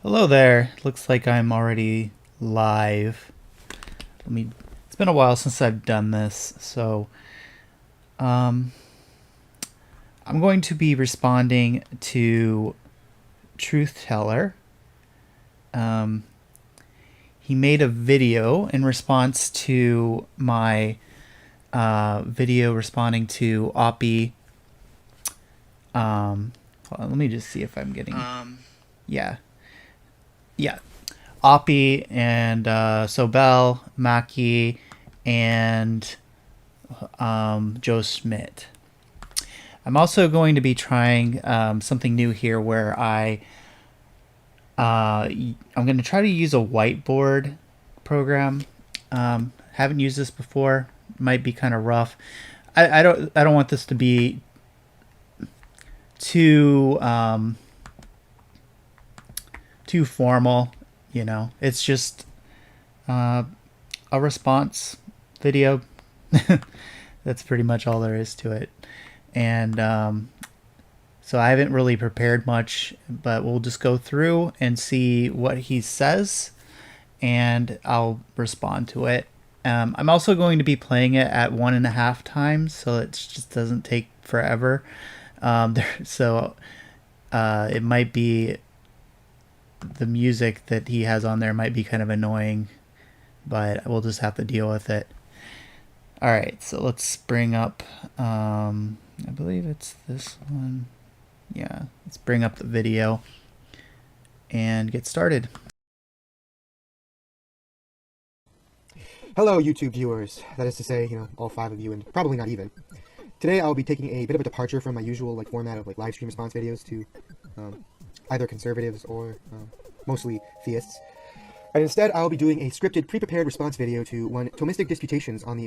Hello there. Looks like I'm already live. It's been a while since I've done this, so um, I'm going to be responding to Truth Teller. Um, he made a video in response to my video responding to Oppie. Hold on, let me just see if I'm getting. Yeah, yeah. Oppie and Sobel, Maki, and Joe Schmidt. I'm also going to be trying something new here where I'm going to try to use a whiteboard program. Haven't used this before. Might be kind of rough. I don't want this to be too too formal. It's just uh, a response video. That's pretty much all there is to it. And so I haven't really prepared much, but we'll just go through and see what he says, and I'll respond to it. I'm also going to be playing it at 1.5 times, so it just doesn't take forever. So it might be the music that he has on there might be kind of annoying, but we'll just have to deal with it. All right, so let's bring up. I believe it's this one. Yeah, let's bring up the video and get started. Hello, YouTube viewers. That is to say, all five of you, and probably not even. Today, I'll be taking a bit of a departure from my usual format of live stream response videos to either conservatives or mostly theists. And instead, I'll be doing a scripted, pre-prepared response video to one Thomistic Disputations on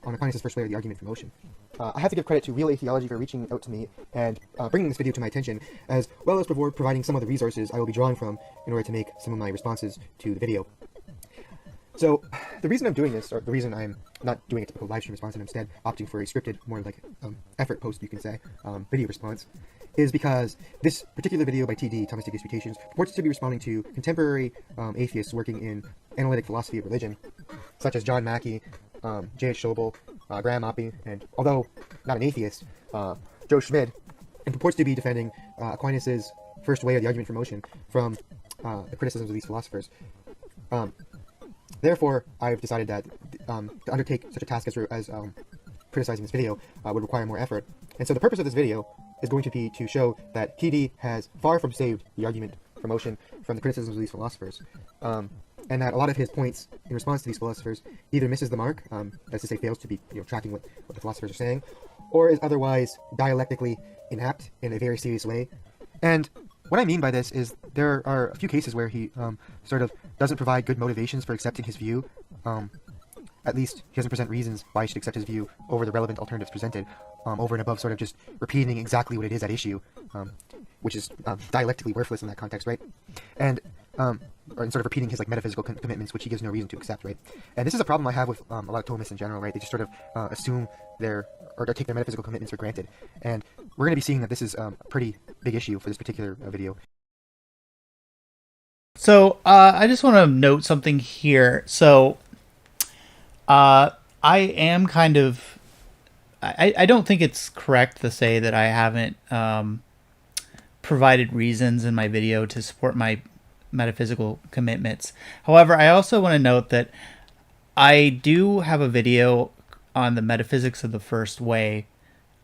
Aquinas' first way of the argument for motion. I have to give credit to Real Atheology for reaching out to me and bringing this video to my attention, as well as providing some of the resources I will be drawing from in order to make some of my responses to the video. So, the reason I'm doing this, or the reason I'm not doing a typical live stream response and instead opting for a scripted, more effort post, you can say, video response, is because this particular video by TD, Thomistic Disputations, purports to be responding to contemporary atheists working in analytic philosophy of religion, such as John Mackey, J.H. Schobel, Graham Oppie, and, although not an atheist, Joe Schmidt, and purports to be defending Aquinas' first way of the argument for motion from the criticisms of these philosophers. Therefore, I've decided that to undertake such a task as criticizing this video would require more effort. And so the purpose of this video is going to be to show that TD has far from saved the argument for motion from the criticisms of these philosophers. And that a lot of his points in response to these philosophers either misses the mark, that's to say fails to be tracking what the philosophers are saying, or is otherwise dialectically inapt in a very serious way. And what I mean by this is there are a few cases where he sort of doesn't provide good motivations for accepting his view. At least he doesn't present reasons why you should accept his view over the relevant alternatives presented, over and above sort of just repeating exactly what it is at issue, which is dialectically worthless in that context, right? And sort of repeating his metaphysical commitments, which he gives no reason to accept, right? And this is a problem I have with a lot of Thomists in general, right? They just sort of assume or take their metaphysical commitments for granted. And we're going to be seeing that this is a pretty big issue for this particular video. So I just want to note something here. So I am kind of. I don't think it's correct to say that I haven't provided reasons in my video to support my metaphysical commitments. However, I also want to note that I do have a video on the metaphysics of the first way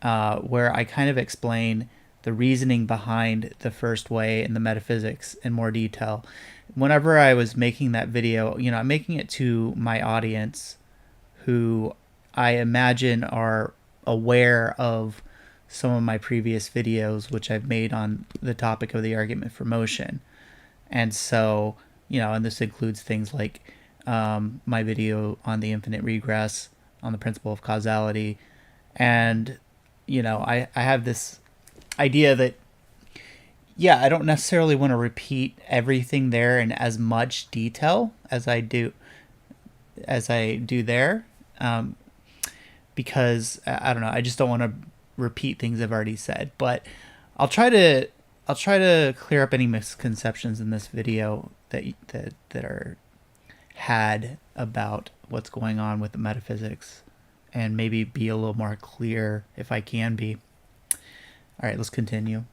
where I kind of explain the reasoning behind the first way and the metaphysics in more detail. Whenever I was making that video, I'm making it to my audience who I imagine are aware of some of my previous videos which I've made on the topic of the argument for motion. And so, and this includes things like my video on the infinite regress, on the principle of causality. And, I have this idea that, yeah, I don't necessarily want to repeat everything there in as much detail as I do there. Because I don't know, I just don't want to repeat things I've already said, but I'll try to I'll try to clear up any misconceptions in this video that are had about what's going on with the metaphysics, and maybe be a little more clear if I can be. All right, let's continue.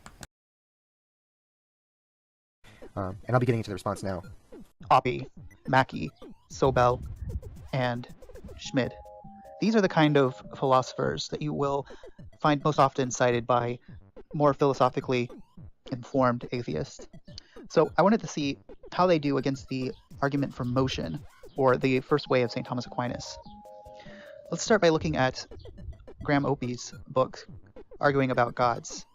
And I'll be getting into the response now. Oppie, Mackey, Sobel, and Schmid. These are the kind of philosophers that you will find most often cited by more philosophically informed atheists. So I wanted to see how they do against the argument for motion, or the first way of St. Thomas Aquinas. Let's start by looking at Graham Oppie's book, Arguing About Gods.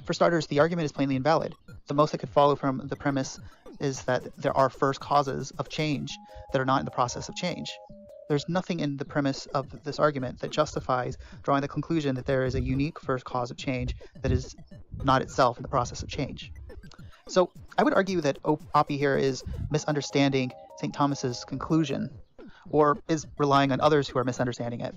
For starters, the argument is plainly invalid. The most that could follow from the premise is that there are first causes of change that are not in the process of change. There's nothing in the premise of this argument that justifies drawing the conclusion that there is a unique first cause of change that is not itself in the process of change. So I would argue that Oppie here is misunderstanding St. Thomas's conclusion, or is relying on others who are misunderstanding it.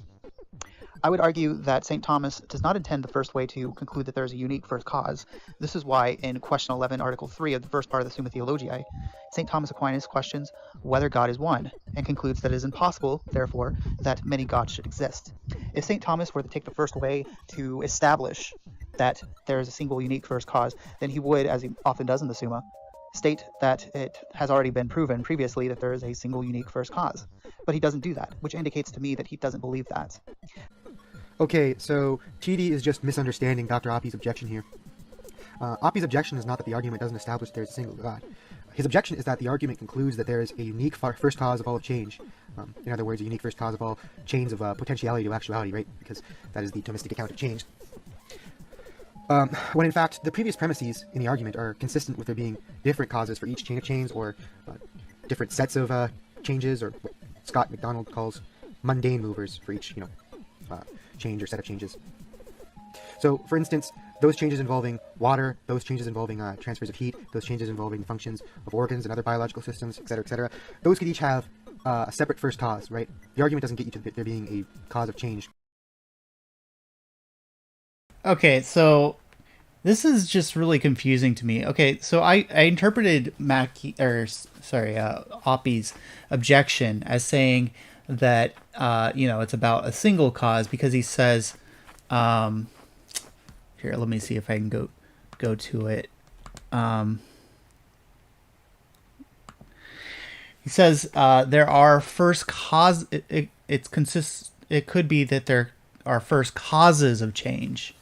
I would argue that St. Thomas does not intend the first way to conclude that there is a unique first cause. This is why in question 11, article 3 of the first part of the Summa Theologiae, St. Thomas Aquinas questions whether God is one, and concludes that it is impossible, therefore, that many gods should exist. If St. Thomas were to take the first way to establish that there is a single unique first cause, then he would, as he often does in the Summa, state that it has already been proven previously that there is a single unique first cause. But he doesn't do that, which indicates to me that he doesn't believe that. Okay, so TD is just misunderstanding Dr. Oppie's objection here. Oppie's objection is not that the argument doesn't establish there's a single God. His objection is that the argument concludes that there is a unique first cause of all change. In other words, a unique first cause of all chains of potentiality to actuality, right? Because that is the Thomistic account of change. When in fact, the previous premises in the argument are consistent with there being different causes for each chain of chains, or different sets of changes, or what Scott McDonald calls mundane movers for each, change or set of changes. So, for instance, those changes involving water, those changes involving transfers of heat, those changes involving functions of organs and other biological systems, etc., those could each have a separate first cause, right? The argument doesn't get you to there being a cause of change. Okay, so this is just really confusing to me. Okay, so I interpreted Oppie's objection as saying that it's about a single cause, because he says, here, let me see if I can go to it. He says there are first cause. It could be that there are first causes of change.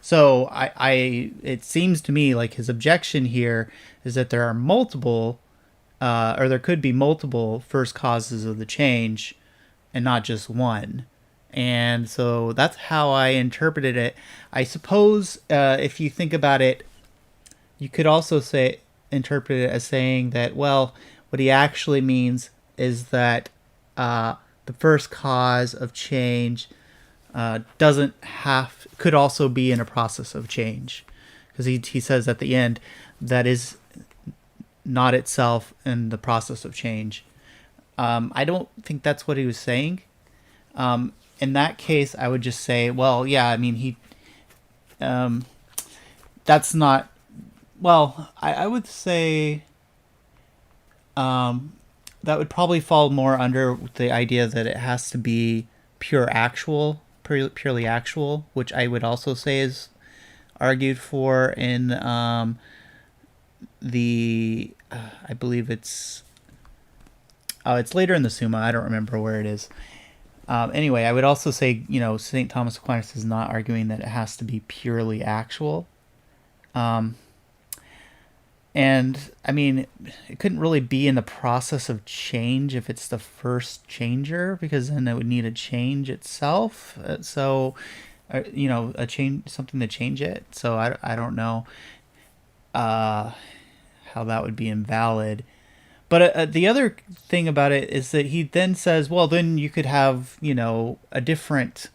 So it seems to me like his objection here is that there are multiple, or there could be multiple first causes of the change, and not just one. And so that's how I interpreted it. I suppose if you think about it, you could also interpret it as saying that, well, what he actually means is that the first cause of change could also be in a process of change, because he says at the end that is not itself in the process of change. I don't think that's what he was saying. In that case, I would just say, well, yeah, I mean, that's not, well, I would say that would probably fall more under the idea that it has to be purely actual, which I would also say is argued for in I believe it's later in the Summa. I don't remember where it is. Anyway, I would also say, St. Thomas Aquinas is not arguing that it has to be purely actual. And, I mean, it couldn't really be in the process of change if it's the first changer, because then it would need a change itself. A change, something to change it. So I don't know how that would be invalid. But the other thing about it is that he then says, well, then you could have, a different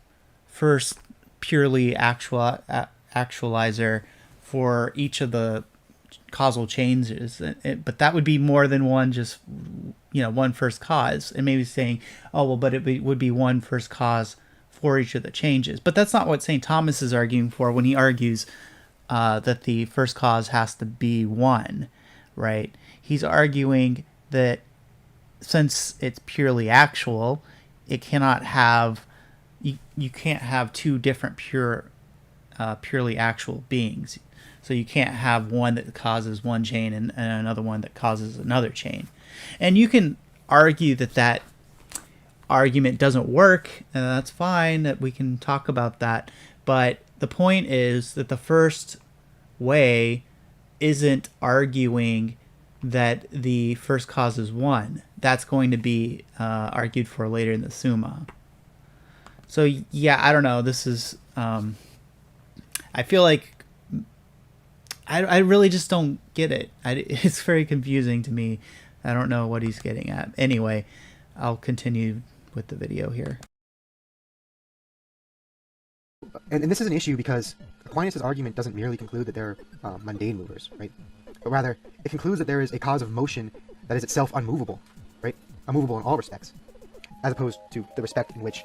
first purely actualizer for each of the causal changes. But that would be more than one, just, one first cause. And maybe saying, oh, well, but it would be one first cause for each of the changes. But that's not what St. Thomas is arguing for when he argues that the first cause has to be 1, right? He's arguing that since it's purely actual, it cannot have, you can't have two different purely actual beings. So you can't have one that causes one chain and another one that causes another chain. And you can argue that that argument doesn't work, and that's fine, that we can talk about that. But the point is that the first way isn't arguing that the first cause is 1. That's going to be argued for later in the Summa. So yeah, I don't know. This is, I feel like I really just don't get it. It's very confusing to me. I don't know what he's getting at. Anyway, I'll continue with the video here. And this is an issue because Aquinas' argument doesn't merely conclude that they're mundane movers, right? But rather, it concludes that there is a cause of motion that is itself unmovable, right? Unmovable in all respects, as opposed to the respect in which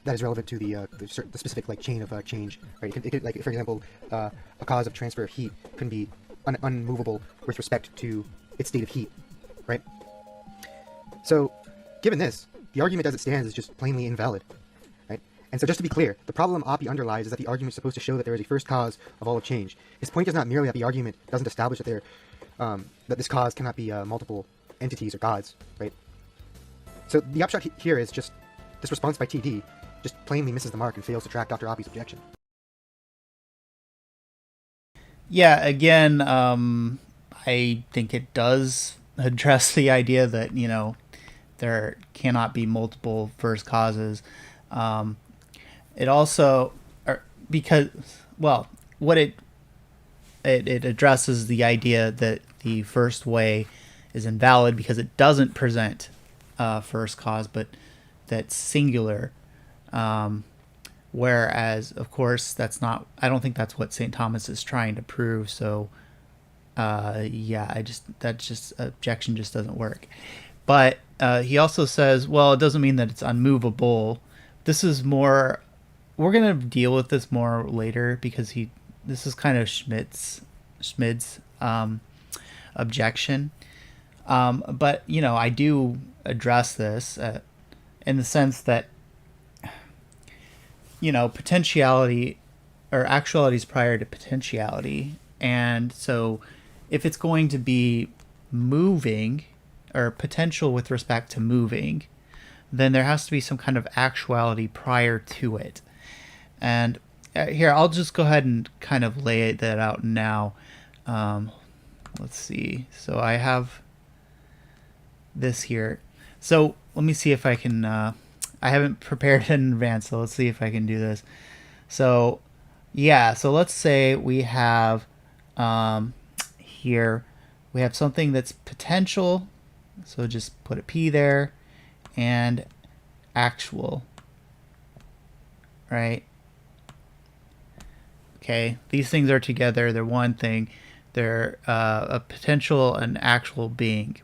that is relevant to the specific like chain of change, right? It could, like, for example, a cause of transfer of heat can be unmovable with respect to its state of heat, right? So, given this, the argument as it stands is just plainly invalid, right? And so, just to be clear, the problem Oppie underlies is that the argument is supposed to show that there is a first cause of all of change. His point is not merely that the argument doesn't establish that that this cause cannot be multiple entities or gods, right? So the upshot here is just this response by TD just plainly misses the mark and fails to track Dr. Oppie's objection. Yeah, again, I think it does address the idea that, you know, there cannot be multiple first causes. It also, because, well, what it addresses the idea that the first way is invalid because it doesn't present first cause, but that's singular. Whereas, of course, that's not, I don't think that's what St. Thomas is trying to prove. So, yeah, that objection just doesn't work. But he also says, well, it doesn't mean that it's unmovable. This is more, we're going to deal with this more later because this is kind of Schmid's objection. But, you know, I do address this in the sense that, you know, potentiality or actuality is prior to potentiality. And so if it's going to be moving or potential with respect to moving, then there has to be some kind of actuality prior to it. And here, I'll just go ahead and kind of lay that out now. Let's see. So I have this here. So let me see if I can, I haven't prepared it in advance, so let's see if I can do this. So yeah, so let's say we have here, we have something that's potential. So just put a P there, and actual, right? Okay, these things are together. They're one thing. They're a potential and actual being.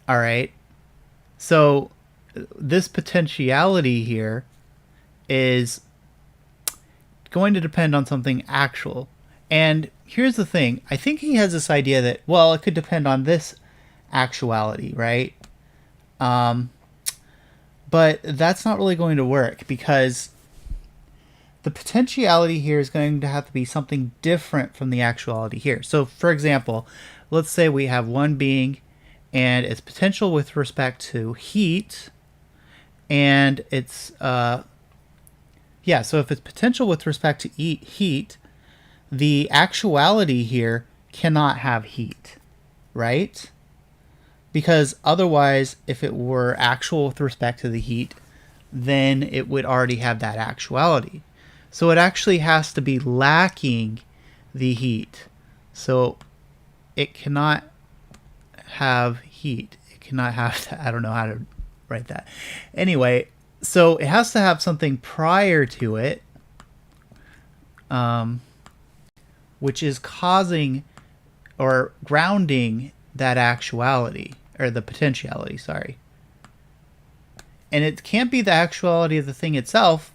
All right. So this potentiality here is going to depend on something actual. And here's the thing. I think he has this idea that, well, it could depend on this actuality, right? But that's not really going to work because the potentiality here is going to have to be something different from the actuality here. So, for example, let's say we have one being and its potential with respect to heat, and it's, yeah, so if it's potential with respect to heat, the actuality here cannot have heat, right? Because otherwise, if it were actual with respect to the heat, then it would already have that actuality. So it actually has to be lacking the heat. So it cannot have heat. It cannot have that. I don't know how to write that. Anyway, so it has to have something prior to it, which is causing or grounding that actuality, or the potentiality, sorry. And it can't be the actuality of the thing itself,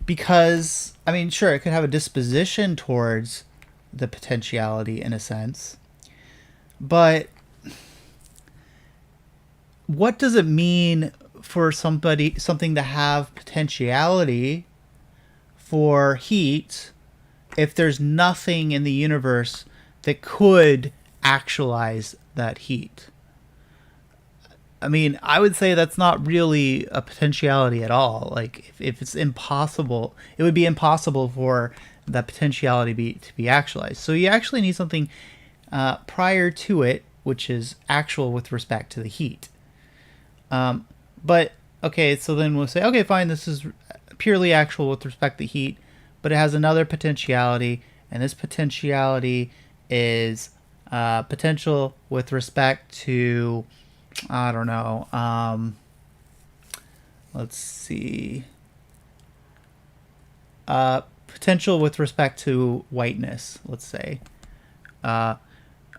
Because, I mean, sure, it could have a disposition towards the potentiality in a sense, but what does it mean for something to have potentiality for heat if there's nothing in the universe that could actualize that heat? I mean, I would say that's not really a potentiality at all. Like, if it's impossible, it would be impossible for that potentiality to be actualized. So you actually need something prior to it, which is actual with respect to the heat. But, okay, so then we'll say, okay, fine, this is purely actual with respect to heat, but it has another potentiality, and this potentiality is potential with respect to, I don't know, let's see, potential with respect to whiteness, let's say. All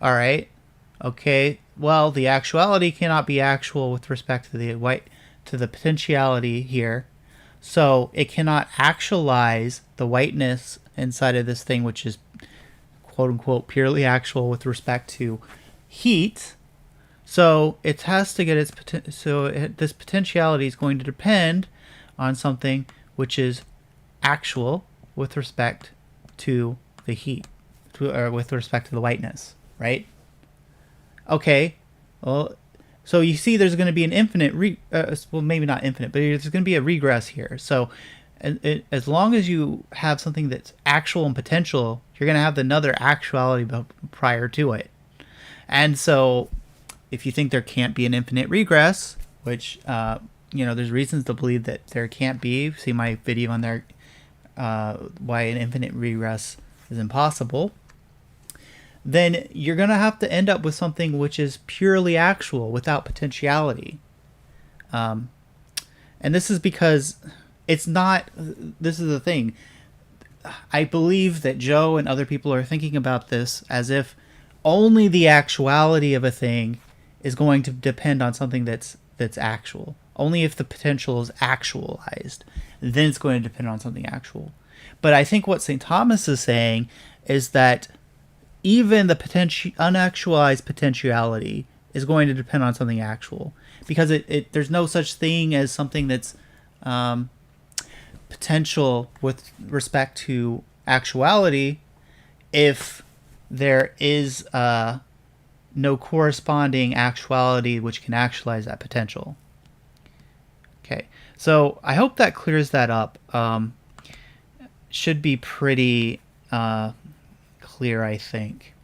right, okay, well, the actuality cannot be actual with respect to the potentiality here, so it cannot actualize the whiteness inside of this thing, which is quote unquote purely actual with respect to heat. So it has to get this potentiality is going to depend on something which is actual with respect to the heat, or with respect to the whiteness, right? Okay, well, so you see there's going to be an infinite, well, maybe not infinite, but there's going to be a regress here. So as long as you have something that's actual and potential, you're going to have another actuality prior to it. And so if you think there can't be an infinite regress, which, there's reasons to believe that there can't be. See my video on there, why an infinite regress is impossible. Then you're going to have to end up with something which is purely actual without potentiality. And this is because it's not, this is the thing. I believe that Joe and other people are thinking about this as if only the actuality of a thing is going to depend on something that's actual. Only if the potential is actualized, then it's going to depend on something actual. But I think what St. Thomas is saying is that even the unactualized potentiality is going to depend on something actual, because there's no such thing as something that's potential with respect to actuality if there is no corresponding actuality which can actualize that potential. Okay, so I hope that clears that up. Should be pretty clear, I think.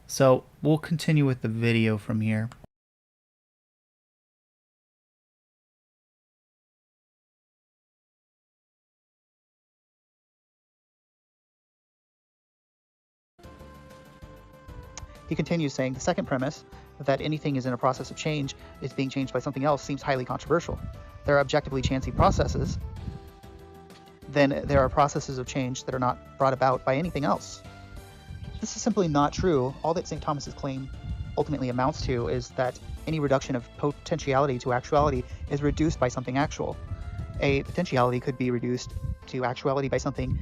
So we'll continue with the video from here. He continues saying, the second premise, that anything is in a process of change, is being changed by something else, seems highly controversial. There are objectively chancy processes, then there are processes of change that are not brought about by anything else. This is simply not true. All that St. Thomas's claim ultimately amounts to is that any reduction of potentiality to actuality is reduced by something actual. A potentiality could be reduced to actuality by something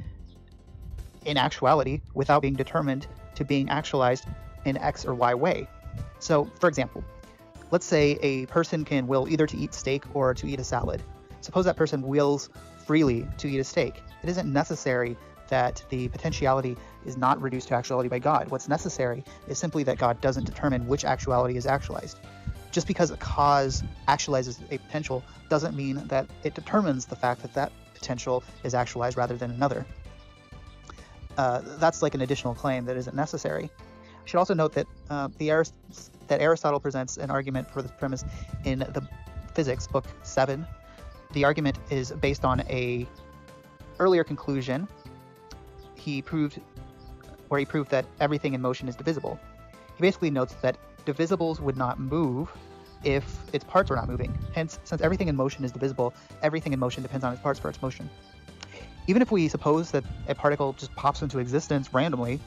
in actuality without being determined to being actualized in X or Y way. So, for example, let's say a person can will either to eat steak or to eat a salad. Suppose that person wills freely to eat a steak. It isn't necessary that the potentiality is not reduced to actuality by God. What's necessary is simply that God doesn't determine which actuality is actualized. Just because a cause actualizes a potential doesn't mean that it determines the fact that that potential is actualized rather than another. That's like an additional claim that isn't necessary. I should also note that that Aristotle presents an argument for this premise in the Physics, Book 7. The argument is based on a earlier conclusion. He proved that everything in motion is divisible. He basically notes that divisibles would not move if its parts were not moving. Hence, since everything in motion is divisible, everything in motion depends on its parts for its motion. Even if we suppose that a particle just pops into existence randomly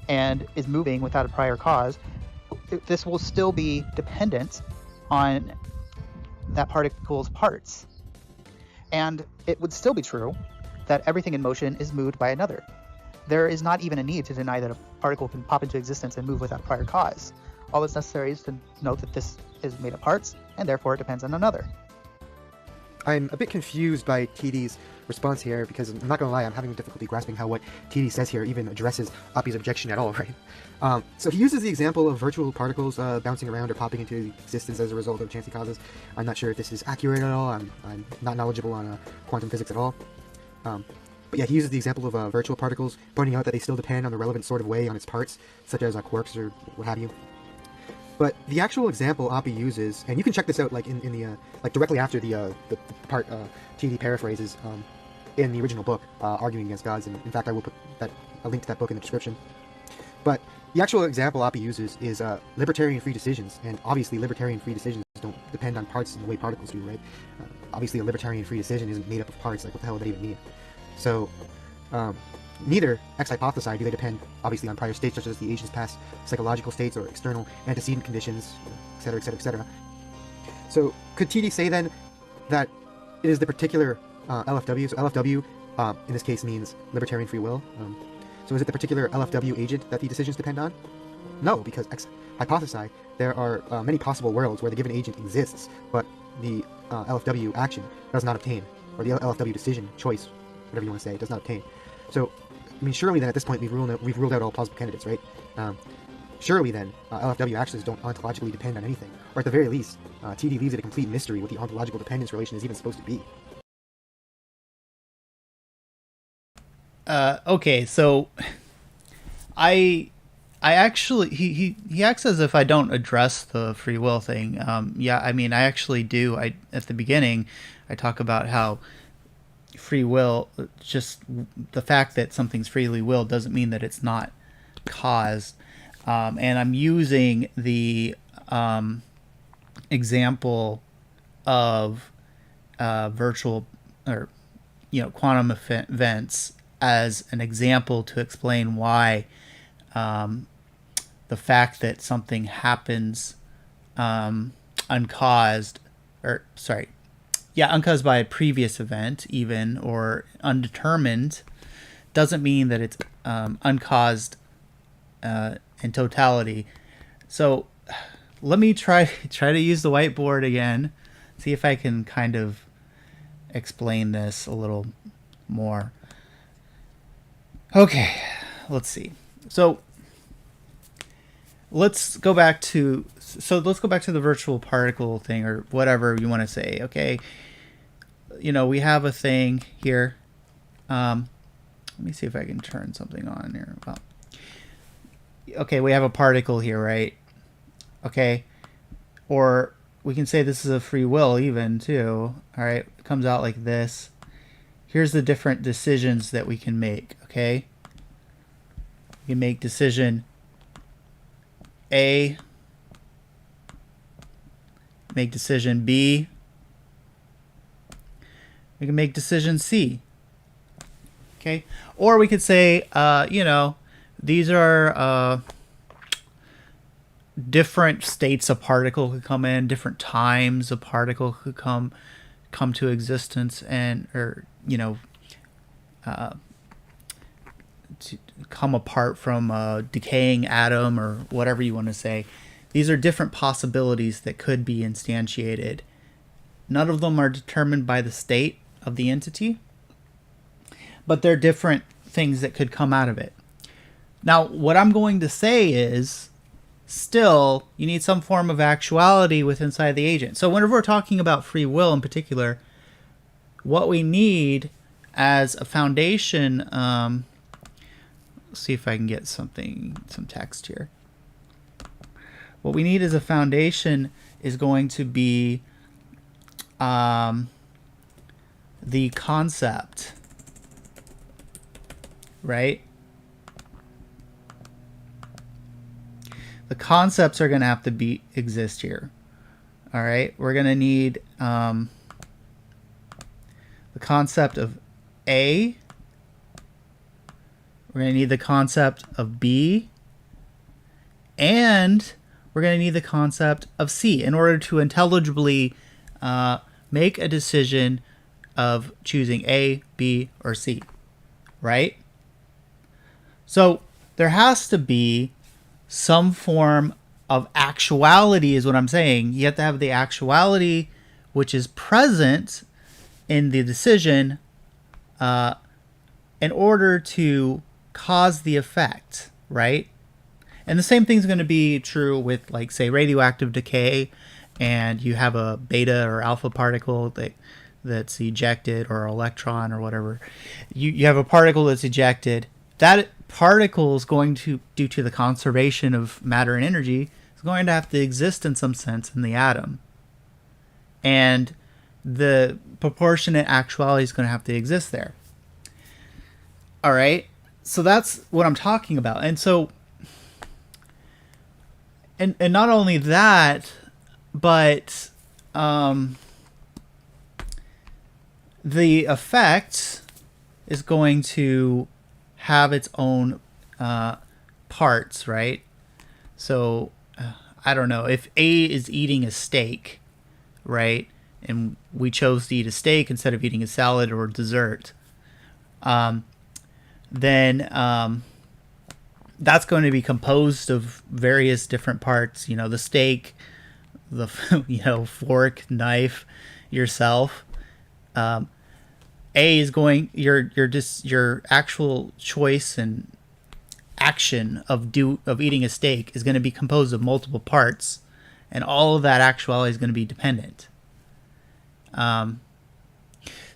and is moving without a prior cause, this will still be dependent on that particle's parts. And it would still be true that everything in motion is moved by another. There is not even a need to deny that a particle can pop into existence and move without prior cause. All that's necessary is to note that this is made of parts, and therefore it depends on another. I'm a bit confused by TD's response here, because I'm not going to lie, I'm having difficulty grasping how what TD says here even addresses Appy's objection at all, right? So he uses the example of virtual particles bouncing around or popping into existence as a result of chancy causes. I'm not sure if this is accurate at all. I'm not knowledgeable on quantum physics at all. But yeah, he uses the example of virtual particles, pointing out that they still depend on the relevant sort of way on its parts, such as quarks or what have you. But the actual example Appy uses, and you can check this out like in the like directly after the part TD paraphrases in the original book, Arguing Against Gods, and in fact I will put a link to that book in the description. But the actual example Appy uses is libertarian free decisions, and obviously libertarian free decisions don't depend on parts in the way particles do, right? Obviously a libertarian free decision isn't made up of parts, like what the hell would that even mean? So, neither ex hypothesi do they depend, obviously, on prior states such as the agent's past psychological states or external antecedent conditions, etc., etc., etc. So, could TD say then that it is the particular LFW? So, LFW in this case means libertarian free will. So, is it the particular LFW agent that the decisions depend on? No, because ex hypothesi, there are many possible worlds where the given agent exists, but the LFW action does not obtain, or the LFW decision, choice, whatever you want to say, does not obtain. So, I mean, surely then at this point we've ruled out all plausible candidates, right? Surely then LFW actions don't ontologically depend on anything, or at the very least, TD leaves it a complete mystery what the ontological dependence relation is even supposed to be. Okay, so I actually he acts as if I don't address the free will thing. Yeah, I mean I actually do. At the beginning I talk about how free will, just the fact that something's freely willed doesn't mean that it's not caused. And I'm using the example of virtual or quantum events as an example to explain why the fact that something happens uncaused by a previous event even, or undetermined, doesn't mean that it's uncaused in totality. So let me try to use the whiteboard again, see if I can kind of explain this a little more. Okay, let's see. So let's go back to the virtual particle thing, or whatever you want to say. Okay, we have a thing here. Let me see if I can turn something on here. Well, okay, we have a particle here, right? Okay, or we can say this is a free will even too. All right, it comes out like this. Here's the different decisions that we can make. Okay, we can make decision A, make decision B, we can make decision C. Okay, or we could say these are different states a particle could come in, different times a particle could come to existence, and to come apart from a decaying atom, or whatever you want to say. These are different possibilities that could be instantiated. None of them are determined by the state of the entity, but they're different things that could come out of it. Now, what I'm going to say is, still, you need some form of actuality with inside the agent. So whenever we're talking about free will in particular, what we need as a foundation, let's see if I can get some text here. What we need as a foundation is going to be the concept, right? The concepts are going to have to exist here. All right, we're going to need the concept of A. We're going to need the concept of B. And we're going to need the concept of C in order to intelligibly make a decision of choosing A, B, or C, right? So there has to be some form of actuality is what I'm saying. You have to have the actuality which is present in the decision in order to cause the effect, right? And the same thing's going to be true with, like, say, radioactive decay, and you have a beta or alpha particle that's ejected, or electron or whatever. You have a particle that's ejected. That particle is going to, due to the conservation of matter and energy, is going to have to exist in some sense in the atom. And the proportionate actuality is going to have to exist there. All right? So that's what I'm talking about. And so, and not only that, but the effect is going to have its own parts, right? So I don't know, if A is eating a steak, right, and we chose to eat a steak instead of eating a salad or dessert, then that's going to be composed of various different parts. You know, the steak, the fork, knife, yourself. A is going your actual choice and action of eating a steak is going to be composed of multiple parts, and all of that actuality is going to be dependent.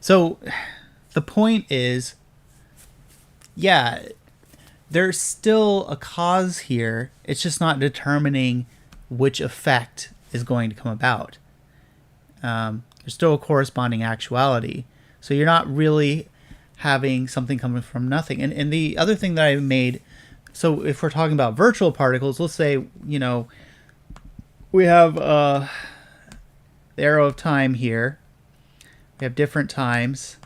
So the point is, yeah, there's still a cause here. It's just not determining which effect is going to come about. There's still a corresponding actuality. So you're not really having something coming from nothing. And the other thing that I made, so if we're talking about virtual particles, let's say, we have the arrow of time here. We have different times.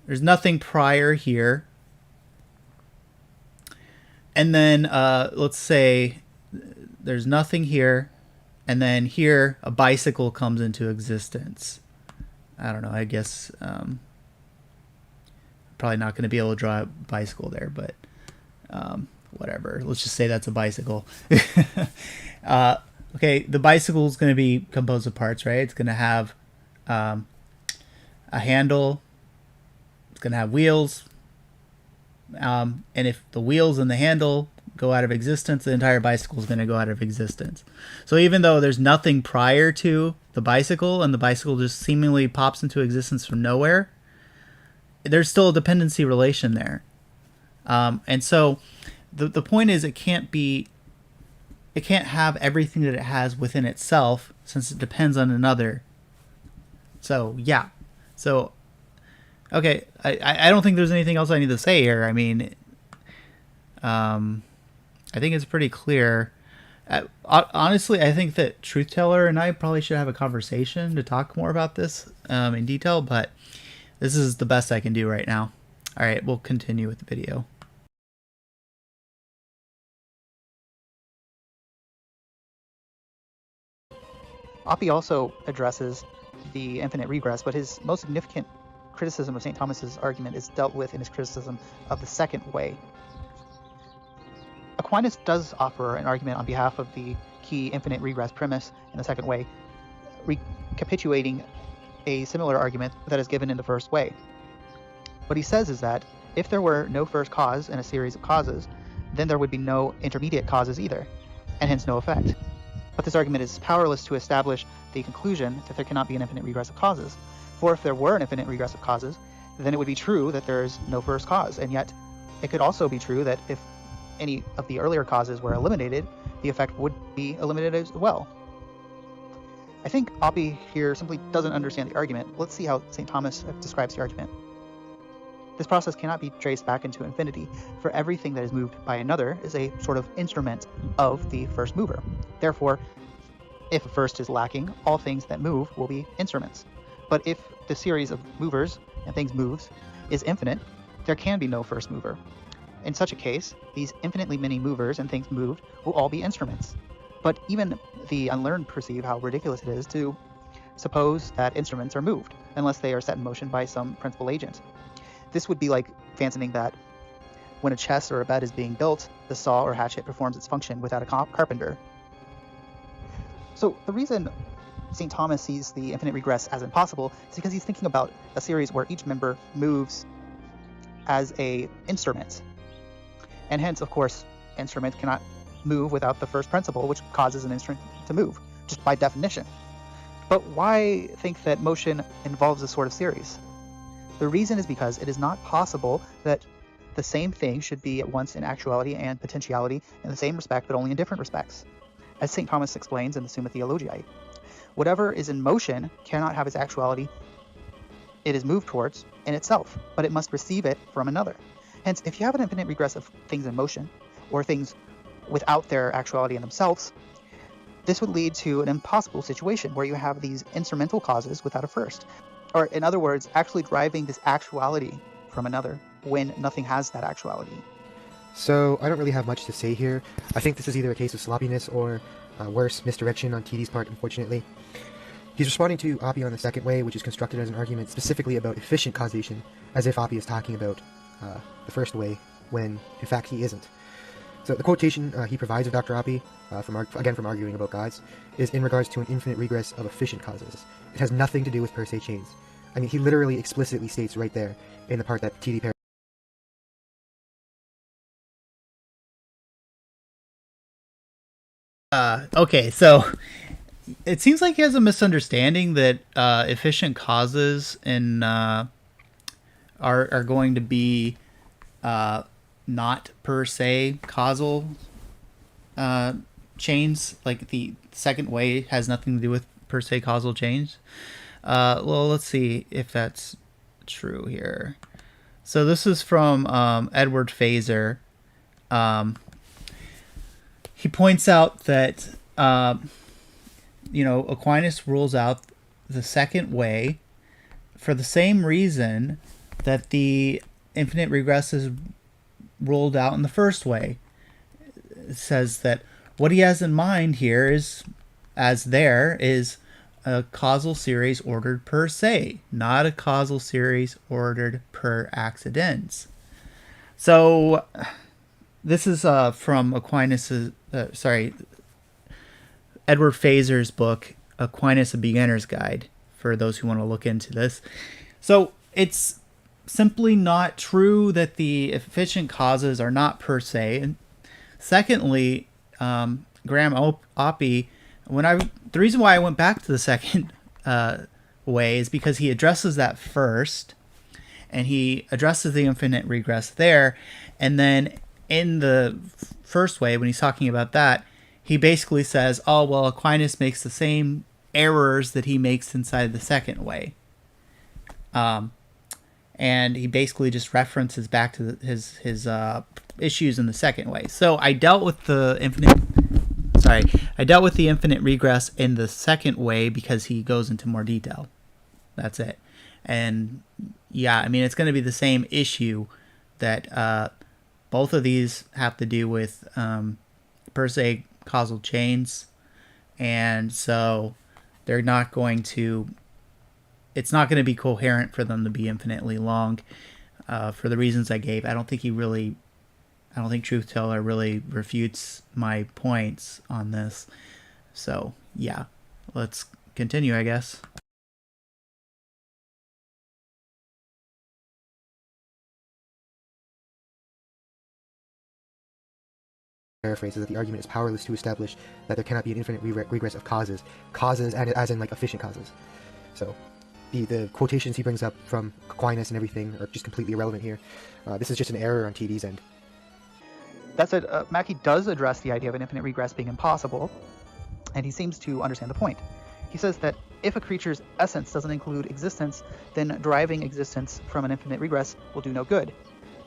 There's nothing prior here. And then let's say there's nothing here, and then here a bicycle comes into existence. I don't know, I guess probably not going to be able to draw a bicycle there, but whatever. Let's just say that's a bicycle. Okay, the bicycle is going to be composed of parts, right? It's going to have a handle. It's going to have wheels. And if the wheels and the handle go out of existence, the entire bicycle is going to go out of existence. So even though there's nothing prior to the bicycle, and the bicycle just seemingly pops into existence from nowhere, there's still a dependency relation there. And so the point is, it can't have everything that it has within itself, since it depends on another. So yeah. So okay, I don't think there's anything else I need to say here. I mean, I think it's pretty clear. Honestly, I think that Truth Teller and I probably should have a conversation to talk more about this in detail, but this is the best I can do right now. All right, we'll continue with the video. Oppie also addresses the infinite regress, but his most significant criticism of St. Thomas's argument is dealt with in his criticism of the second way. Aquinas does offer an argument on behalf of the key infinite regress premise in the second way, recapitulating a similar argument that is given in the first way. What he says is that if there were no first cause in a series of causes, then there would be no intermediate causes either, and hence no effect. But this argument is powerless to establish the conclusion that there cannot be an infinite regress of causes. For if there were an infinite regress of causes, then it would be true that there is no first cause, and yet it could also be true that if any of the earlier causes were eliminated, the effect would be eliminated as well. I think Oppie here simply doesn't understand the argument. Let's see how St. Thomas describes the argument. This process cannot be traced back into infinity, for everything that is moved by another is a sort of instrument of the first mover. Therefore, if a first is lacking, all things that move will be instruments. But if the series of movers and things moves is infinite, there can be no first mover. In such a case, these infinitely many movers and things moved will all be instruments. But even the unlearned perceive how ridiculous it is to suppose that instruments are moved, unless they are set in motion by some principal agent. This would be like fancying that when a chest or a bed is being built, the saw or hatchet performs its function without a carpenter. So the reason St. Thomas sees the infinite regress as impossible is because he's thinking about a series where each member moves as a instrument. And hence, of course, instrument cannot move without the first principle, which causes an instrument to move, just by definition. But why think that motion involves a sort of series? The reason is because it is not possible that the same thing should be at once in actuality and potentiality in the same respect, but only in different respects. As St. Thomas explains in the Summa Theologiae, whatever is in motion cannot have its actuality it is moved towards in itself, but it must receive it from another. Hence, if you have an infinite regress of things in motion, or things without their actuality in themselves, this would lead to an impossible situation where you have these instrumental causes without a first. Or in other words, actually driving this actuality from another when nothing has that actuality. So I don't really have much to say here. I think this is either a case of sloppiness or worse, misdirection on TD's part, unfortunately. He's responding to Oppie on the second way, which is constructed as an argument specifically about efficient causation, as if Oppie is talking about the first way, when in fact he isn't. So the quotation he provides of Dr. Oppie, from arguing about gods, is in regards to an infinite regress of efficient causes. It has nothing to do with per se chains. I mean, he literally explicitly states right there in the part that TD Okay, so it seems like he has a misunderstanding that efficient causes in are going to be not per se causal chains. Like the second way has nothing to do with per se causal chains. Well, let's see if that's true here. So this is from Edward Fazer. He points out that Aquinas rules out the second way for the same reason that the infinite regress is ruled out in the first way. It says that what he has in mind here is a causal series ordered per se, not a causal series ordered per accidens. So this is from Edward Fazer's book, Aquinas, A Beginner's Guide, for those who want to look into this. So it's simply not true that the efficient causes are not per se. And secondly, Graham Oppie, the reason why I went back to the second way is because he addresses that first, and he addresses the infinite regress there, and then in the first way, when he's talking about that, he basically says, oh, well, Aquinas makes the same errors that he makes inside the second way. And he basically just references back to his issues in the second way. So I dealt with the infinite regress in the second way because he goes into more detail. That's it. And yeah, I mean, it's going to be the same issue that both of these have to do with per se causal chains, and so they're not going to. It's not going to be coherent for them to be infinitely long, for the reasons I gave. I don't think Truth Teller really refutes my points on this. So yeah, let's continue, I guess. Paraphrases that the argument is powerless to establish that there cannot be an infinite regress of causes, as in like efficient causes. So the quotations he brings up from Aquinas and everything are just completely irrelevant here. This is just an error on TD's end. That said, Mackey does address the idea of an infinite regress being impossible, and he seems to understand the point. He says that if a creature's essence doesn't include existence, then deriving existence from an infinite regress will do no good.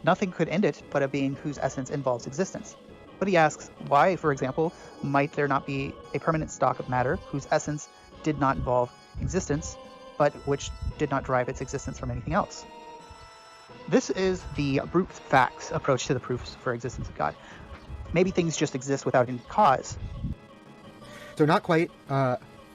Nothing could end it but a being whose essence involves existence. But he asks, why, for example, might there not be a permanent stock of matter whose essence did not involve existence, but which did not derive its existence from anything else? This is the brute facts approach to the proofs for existence of God. Maybe things just exist without any cause. So not quite.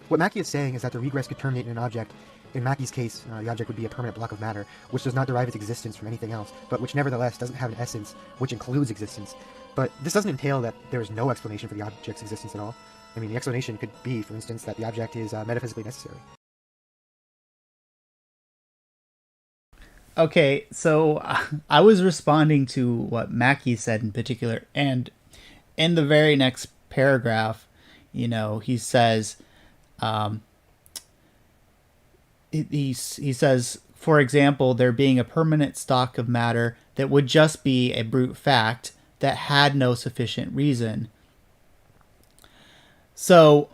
What Mackey is saying is that the regress could terminate in an object. In Mackey's case, the object would be a permanent block of matter, which does not derive its existence from anything else, but which nevertheless doesn't have an essence, which includes existence. But this doesn't entail that there is no explanation for the object's existence at all. I mean, the explanation could be, for instance, that the object is metaphysically necessary. Okay, so I was responding to what Mackey said in particular, and in the very next paragraph, he says, he says, for example, there being a permanent stock of matter that would just be a brute fact that had no sufficient reason. So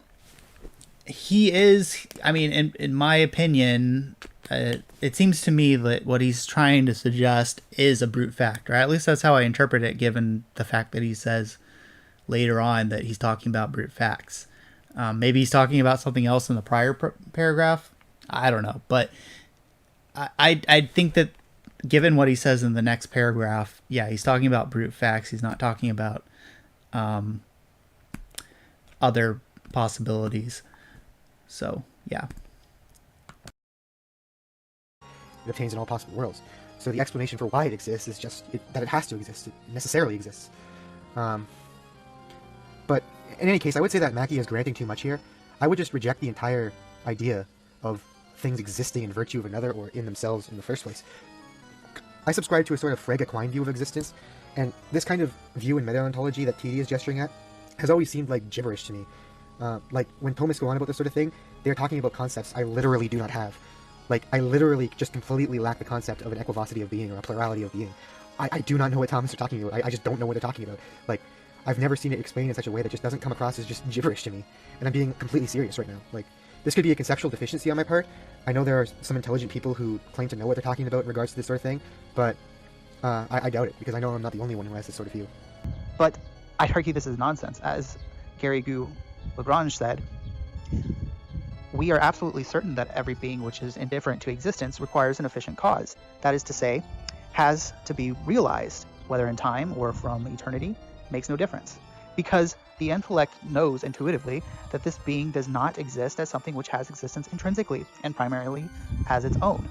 he is, I mean, in my opinion, it seems to me that what he's trying to suggest is a brute fact, or at least that's how I interpret it, given the fact that he says later on that he's talking about brute facts. Maybe he's talking about something else in the prior paragraph. I don't know, but I think that given what he says in the next paragraph, yeah, he's talking about brute facts. He's not talking about other possibilities. So, yeah. It obtains in all possible worlds. So the explanation for why it exists is just that it has to exist. It necessarily exists. But in any case, I would say that Mackey is granting too much here. I would just reject the entire idea of things existing in virtue of another or in themselves in the first place. I subscribe to a sort of Frege-Quine view of existence, and this kind of view in meta-ontology that TD is gesturing at has always seemed like gibberish to me. Like, when Thomists go on about this sort of thing, they're talking about concepts I literally do not have. Like, I literally just completely lack the concept of an equivocity of being or a plurality of being. I do not know what Thomists are talking about. I just don't know what they're talking about. Like, I've never seen it explained in such a way that just doesn't come across as just gibberish to me. And I'm being completely serious right now. Like, this could be a conceptual deficiency on my part. I know there are some intelligent people who claim to know what they're talking about in regards to this sort of thing, but I doubt it, because I know I'm not the only one who has this sort of view. But I'd argue this is nonsense. As Garrigou-Lagrange said, we are absolutely certain that every being which is indifferent to existence requires an efficient cause. That is to say, has to be realized, whether in time or from eternity, makes no difference. Because the intellect knows intuitively that this being does not exist as something which has existence intrinsically and primarily as its own,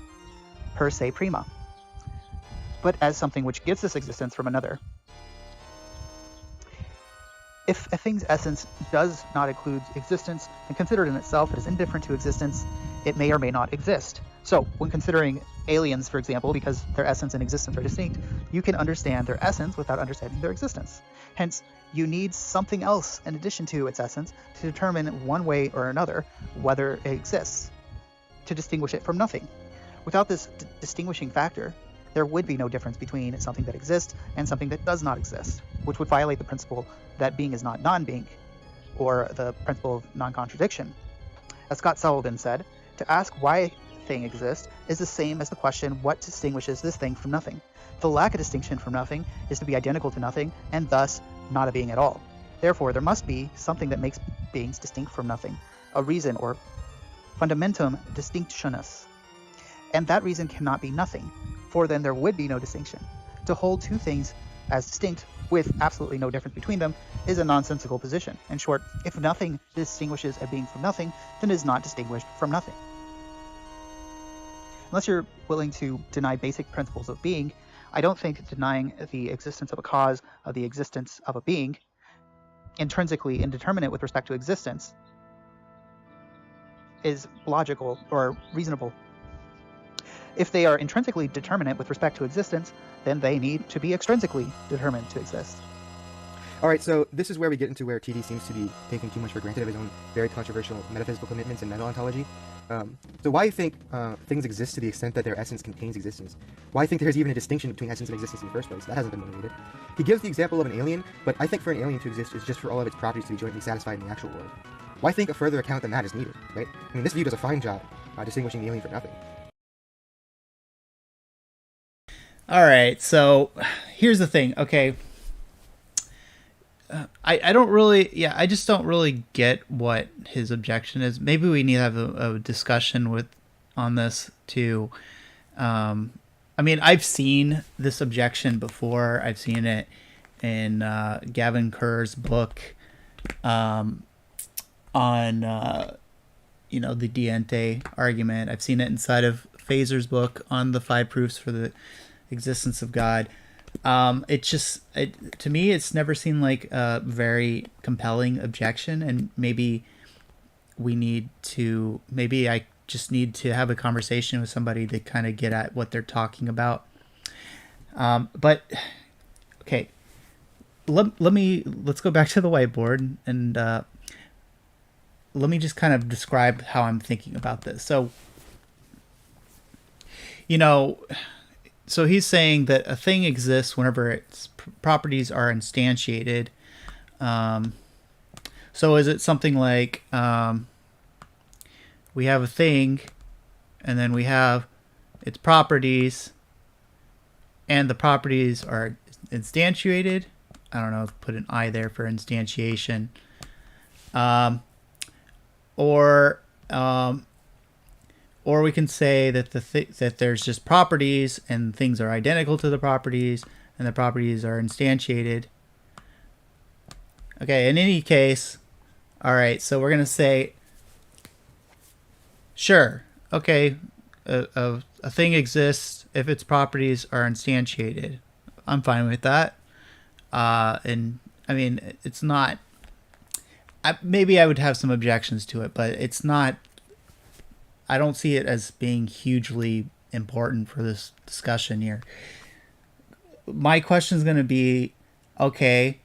per se prima, but as something which gets this existence from another. If a thing's essence does not include existence, then considered in itself it is indifferent to existence, it may or may not exist. So, when considering aliens, for example, because their essence and existence are distinct, you can understand their essence without understanding their existence. Hence, you need something else in addition to its essence to determine one way or another whether it exists, to distinguish it from nothing. Without this distinguishing factor, there would be no difference between something that exists and something that does not exist, which would violate the principle that being is not non-being, or the principle of non-contradiction. As Scott Sullivan said, to ask why a thing exists is the same as the question what distinguishes this thing from nothing. The lack of distinction from nothing is to be identical to nothing, and thus not a being at all. Therefore, there must be something that makes beings distinct from nothing, a reason or fundamentum distinctionis. And that reason cannot be nothing, for then there would be no distinction. To hold two things as distinct with absolutely no difference between them is a nonsensical position. In short, if nothing distinguishes a being from nothing, then it is not distinguished from nothing. Unless you're willing to deny basic principles of being, I don't think denying the existence of a cause of the existence of a being, intrinsically indeterminate with respect to existence, is logical or reasonable. If they are intrinsically determinate with respect to existence, then they need to be extrinsically determined to exist. Alright, so this is where we get into where TD seems to be taking too much for granted of his own very controversial metaphysical commitments in meta-ontology. So why do you think things exist to the extent that their essence contains existence? Why do you think there's even a distinction between essence and existence in the first place? That hasn't been motivated. He gives the example of an alien, but I think for an alien to exist is just for all of its properties to be jointly satisfied in the actual world. Why think a further account than that is needed, right? I mean, this view does a fine job distinguishing the alien from nothing. Alright, so here's the thing, okay. I don't really, I just don't really get what his objection is. Maybe we need to have a discussion on this too. I mean, I've seen this objection before. I've seen it in Gavin Kerr's book on the Diente argument. I've seen it inside of Phaser's book on the 5 proofs for the existence of God. To me, it's never seemed like a very compelling objection, and maybe I just need to have a conversation with somebody to kind of get at what they're talking about. But okay, let's go back to the whiteboard, and let me just kind of describe how I'm thinking about this. So, so he's saying that a thing exists whenever its properties are instantiated. So is it something like we have a thing, and then we have its properties, and the properties are instantiated? I don't know, put an I there for instantiation. Or we can say that that there's just properties, and things are identical to the properties, and the properties are instantiated. Okay, in any case, all right, so we're going to say, sure, okay, a thing exists if its properties are instantiated. I'm fine with that. And I mean, it's not, maybe I would have some objections to it, but it's not, I don't see it as being hugely important for this discussion here. My question is going to be, okay,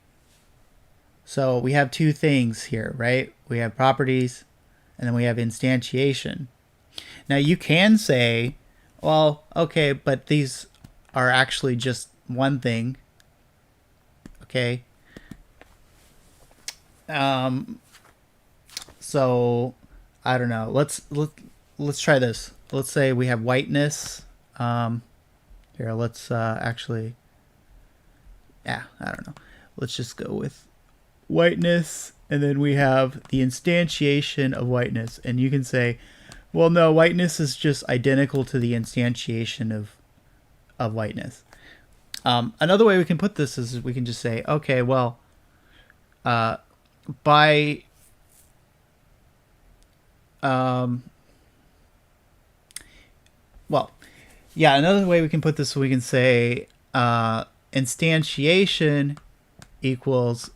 so we have 2 things here, right? We have properties, and then we have instantiation. Now you can say, well, okay, but these are actually just one thing. Okay. So I don't know. Let's try this. Let's say we have whiteness. Here, let's actually, I don't know. Let's just go with whiteness, and then we have the instantiation of whiteness. And you can say, well, no, whiteness is just identical to the instantiation of whiteness. Another way we can put this is we can just say, okay, well, another way we can put this, we can say instantiation equals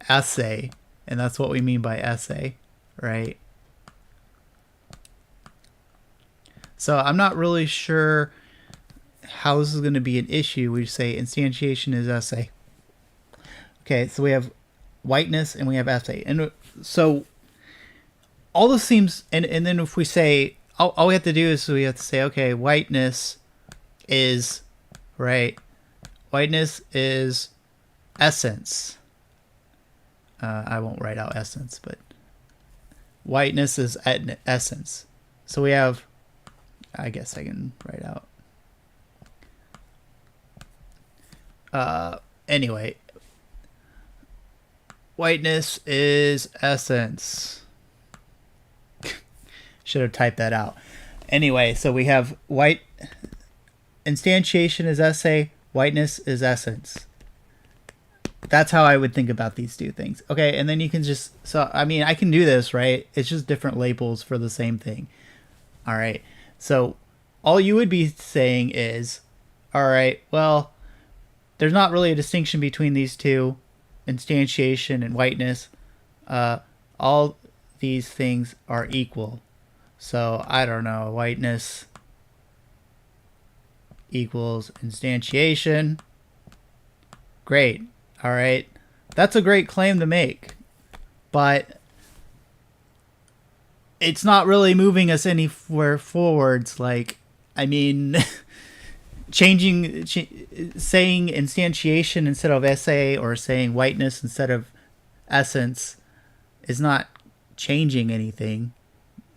essay, and that's what we mean by essay, right? So I'm not really sure how this is going to be an issue. We say instantiation is essay. Okay, so we have whiteness and we have essay, and so all this seems, and then if we say, all we have to do is we have to say, okay, whiteness is, right, whiteness is essence. I won't write out essence, but whiteness is essence. So we have, I guess I can write out. Anyway, whiteness is essence. Should have typed that out. Anyway, so we have instantiation is essay, whiteness is essence. That's how I would think about these 2 things. Okay, and then you can just, so I mean, I can do this, right? It's just different labels for the same thing. All right, so all you would be saying is, all right, well, there's not really a distinction between these 2, instantiation and whiteness. All these things are equal. So I don't know, whiteness equals instantiation. Great. All right. That's a great claim to make, but it's not really moving us anywhere forwards. Like, I mean, saying instantiation instead of essay, or saying whiteness instead of essence is not changing anything.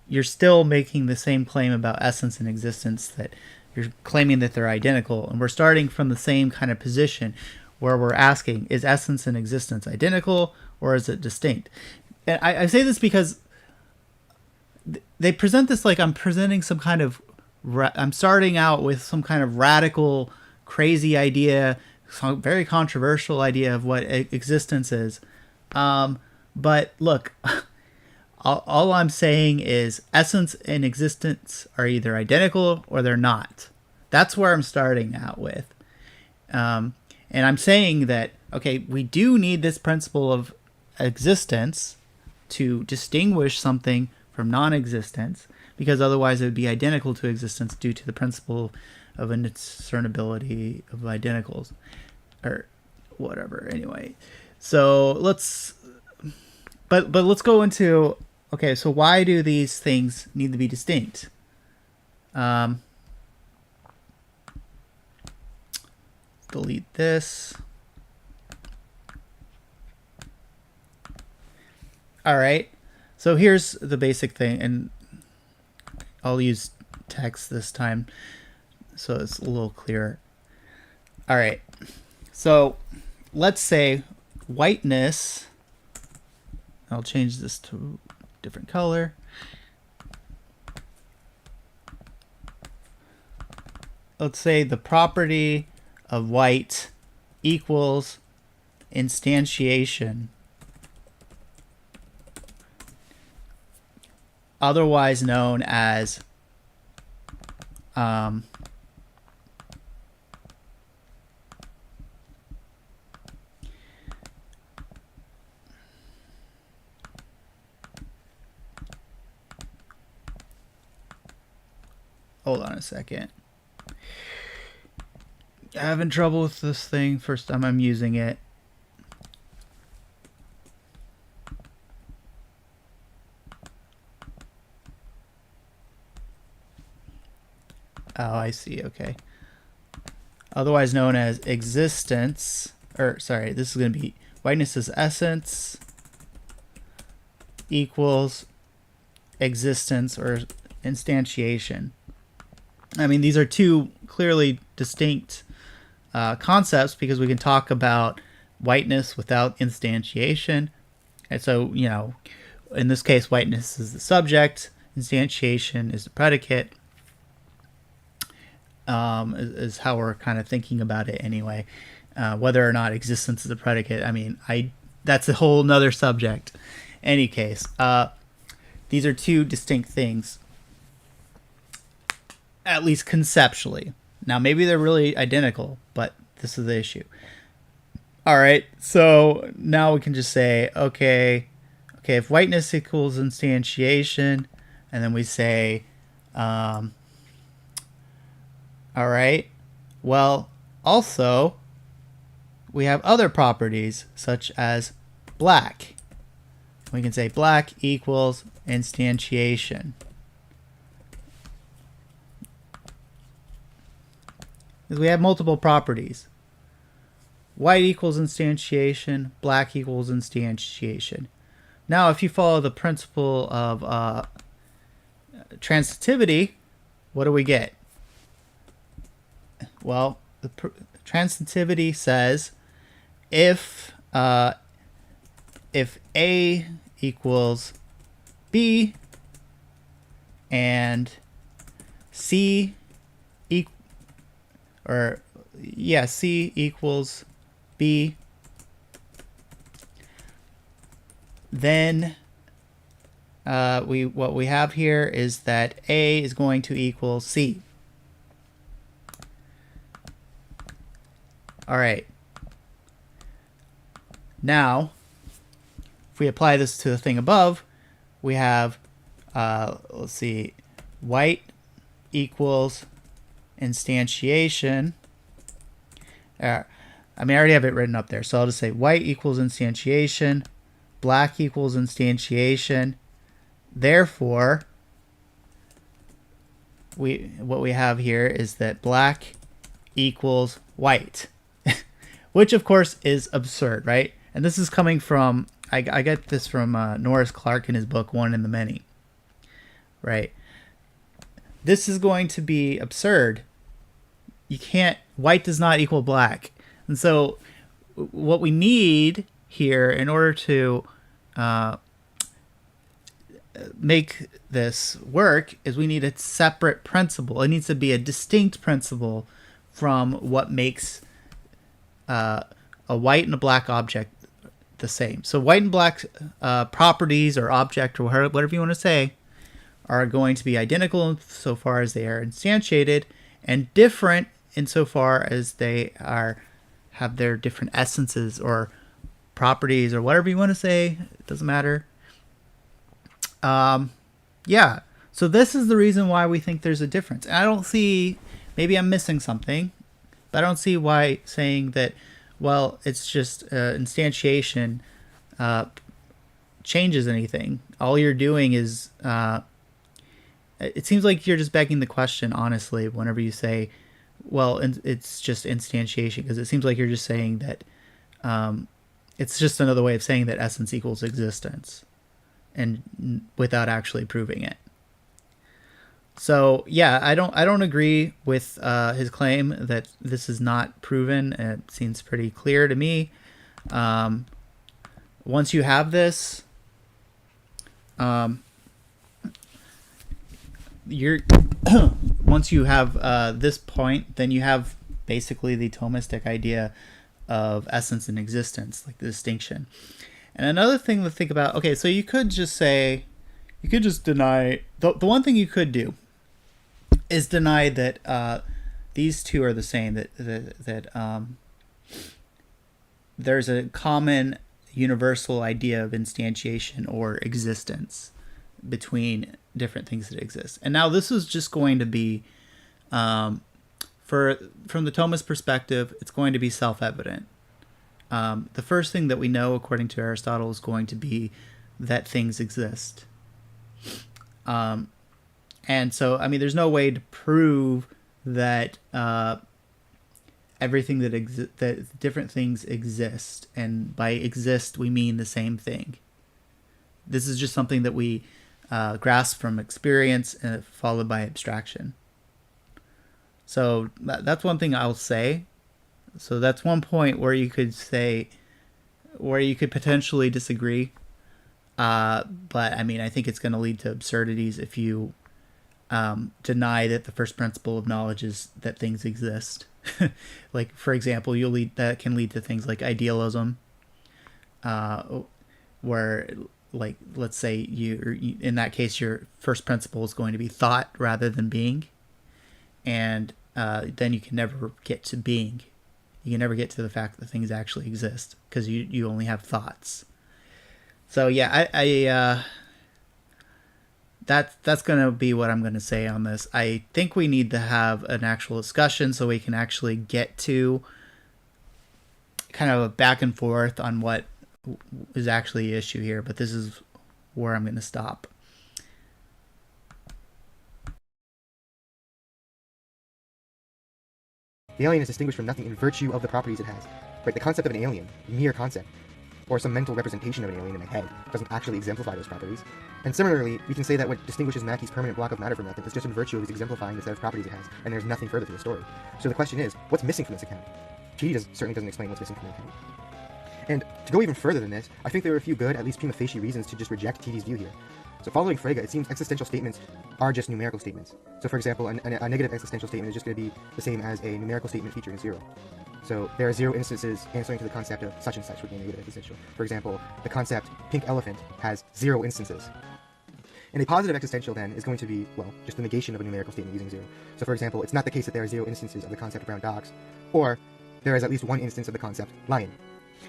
You're still making the same claim about essence and existence, that you're claiming that they're identical, and we're starting from the same kind of position where we're asking, is essence and existence identical, or is it distinct? And I say this because they present this like I'm presenting some kind of, I'm starting out with some kind of radical, crazy idea, some very controversial idea of what existence is. But look, All I'm saying is essence and existence are either identical or they're not. That's where I'm starting out with. And I'm saying that, okay, we do need this principle of existence to distinguish something from non-existence, because otherwise it would be identical to existence due to the principle of indiscernibility of identicals, or whatever. Anyway, so let's go into, okay, so why do these things need to be distinct? Delete this. All right, so here's the basic thing, and I'll use text this time so it's a little clearer. All right, so let's say whiteness, I'll change this to a different color. Let's say the property of white equals instantiation, otherwise known as hold on a second. Having trouble with this thing. First time I'm using it. Oh, I see. Okay. Otherwise known as existence, or sorry, this is going to be whiteness is essence equals existence or instantiation. I mean, these are two clearly distinct concepts, because we can talk about whiteness without instantiation. And so, you know, in this case, whiteness is the subject, instantiation is the predicate, is how we're kind of thinking about it anyway. Whether or not existence is a predicate, I mean, that's a whole nother subject. Any case, these are two distinct things, at least conceptually. Now, maybe they're really identical, but this is the issue. All right, so now we can just say, okay, if whiteness equals instantiation, and then we say, all right, well, also, we have other properties, such as black. We can say black equals instantiation. Because we have multiple properties. White equals instantiation, black equals instantiation. Now, if you follow the principle of transitivity, what do we get? Well, the transitivity says if A equals B and C C equals B, then what we have here is that A is going to equal C. All right. Now, if we apply this to the thing above, we have, let's see, white equals instantiation. I mean, I already have it written up there, so I'll just say white equals instantiation, black equals instantiation. Therefore, what we have here is that black equals white, which of course is absurd, right? And this is coming from, I get this from Norris Clark in his book, One in the Many, right? This is going to be absurd. You can't, white does not equal black. And so what we need here in order to make this work is we need a separate principle. It needs to be a distinct principle from what makes a white and a black object the same. So white and black properties or object or whatever you want to say are going to be identical so far as they are instantiated, and different insofar as they have their different essences or properties or whatever you want to say. It doesn't matter. Yeah. So this is the reason why we think there's a difference. And I don't see, maybe I'm missing something, but I don't see why saying that, well, it's just instantiation changes anything. All you're doing is, it seems like you're just begging the question, honestly, whenever you say, well, it's just instantiation, because it seems like you're just saying that it's just another way of saying that essence equals existence, and without actually proving it. So yeah, I don't agree with his claim that this is not proven. It seems pretty clear to me. Once you have this, once you have this point, then you have basically the Thomistic idea of essence and existence, like the distinction. And another thing to think about, okay, so you could just say, you could just deny, the one thing you could do is deny that these two are the same, that there's a common universal idea of instantiation or existence between different things that exist. And now this is just going to be, from the Thomist perspective, it's going to be self-evident. The first thing that we know, according to Aristotle, is going to be that things exist. And so, I mean, there's no way to prove that everything that different things exist, and by exist we mean the same thing. This is just something that we grasp from experience, followed by abstraction. So that's one thing I'll say. So that's one point where you could say, where you could potentially disagree. But I mean, I think it's going to lead to absurdities if you deny that the first principle of knowledge is that things exist. Like, for example, that can lead to things like idealism, where, like, let's say you in that case, your first principle is going to be thought rather than being. And then you can never get to being. You can never get to the fact that things actually exist, because you only have thoughts. So yeah, that's going to be what I'm going to say on this. I think we need to have an actual discussion so we can actually get to kind of a back and forth on what is actually the issue here. But this is where I'm going to stop. The alien is distinguished from nothing in virtue of the properties it has. Right? The concept of an alien, mere concept, or some mental representation of an alien in my head, doesn't actually exemplify those properties. And similarly, we can say that what distinguishes Mackey's permanent block of matter from nothing is just in virtue of his exemplifying the set of properties it has, and there's nothing further to the story. So the question is, what's missing from this account? Chidi certainly doesn't explain what's missing from the account. And to go even further than this, I think there are a few good, at least prima facie reasons to just reject Tidi's view here. So following Frege, it seems existential statements are just numerical statements. So for example, a negative existential statement is just going to be the same as a numerical statement featuring 0. So there are 0 instances answering to the concept of such and such would be a negative existential. For example, the concept pink elephant has 0 instances. And a positive existential then is going to be, well, just the negation of a numerical statement using 0. So for example, it's not the case that there are 0 instances of the concept of brown dogs, or there is at least 1 instance of the concept lion.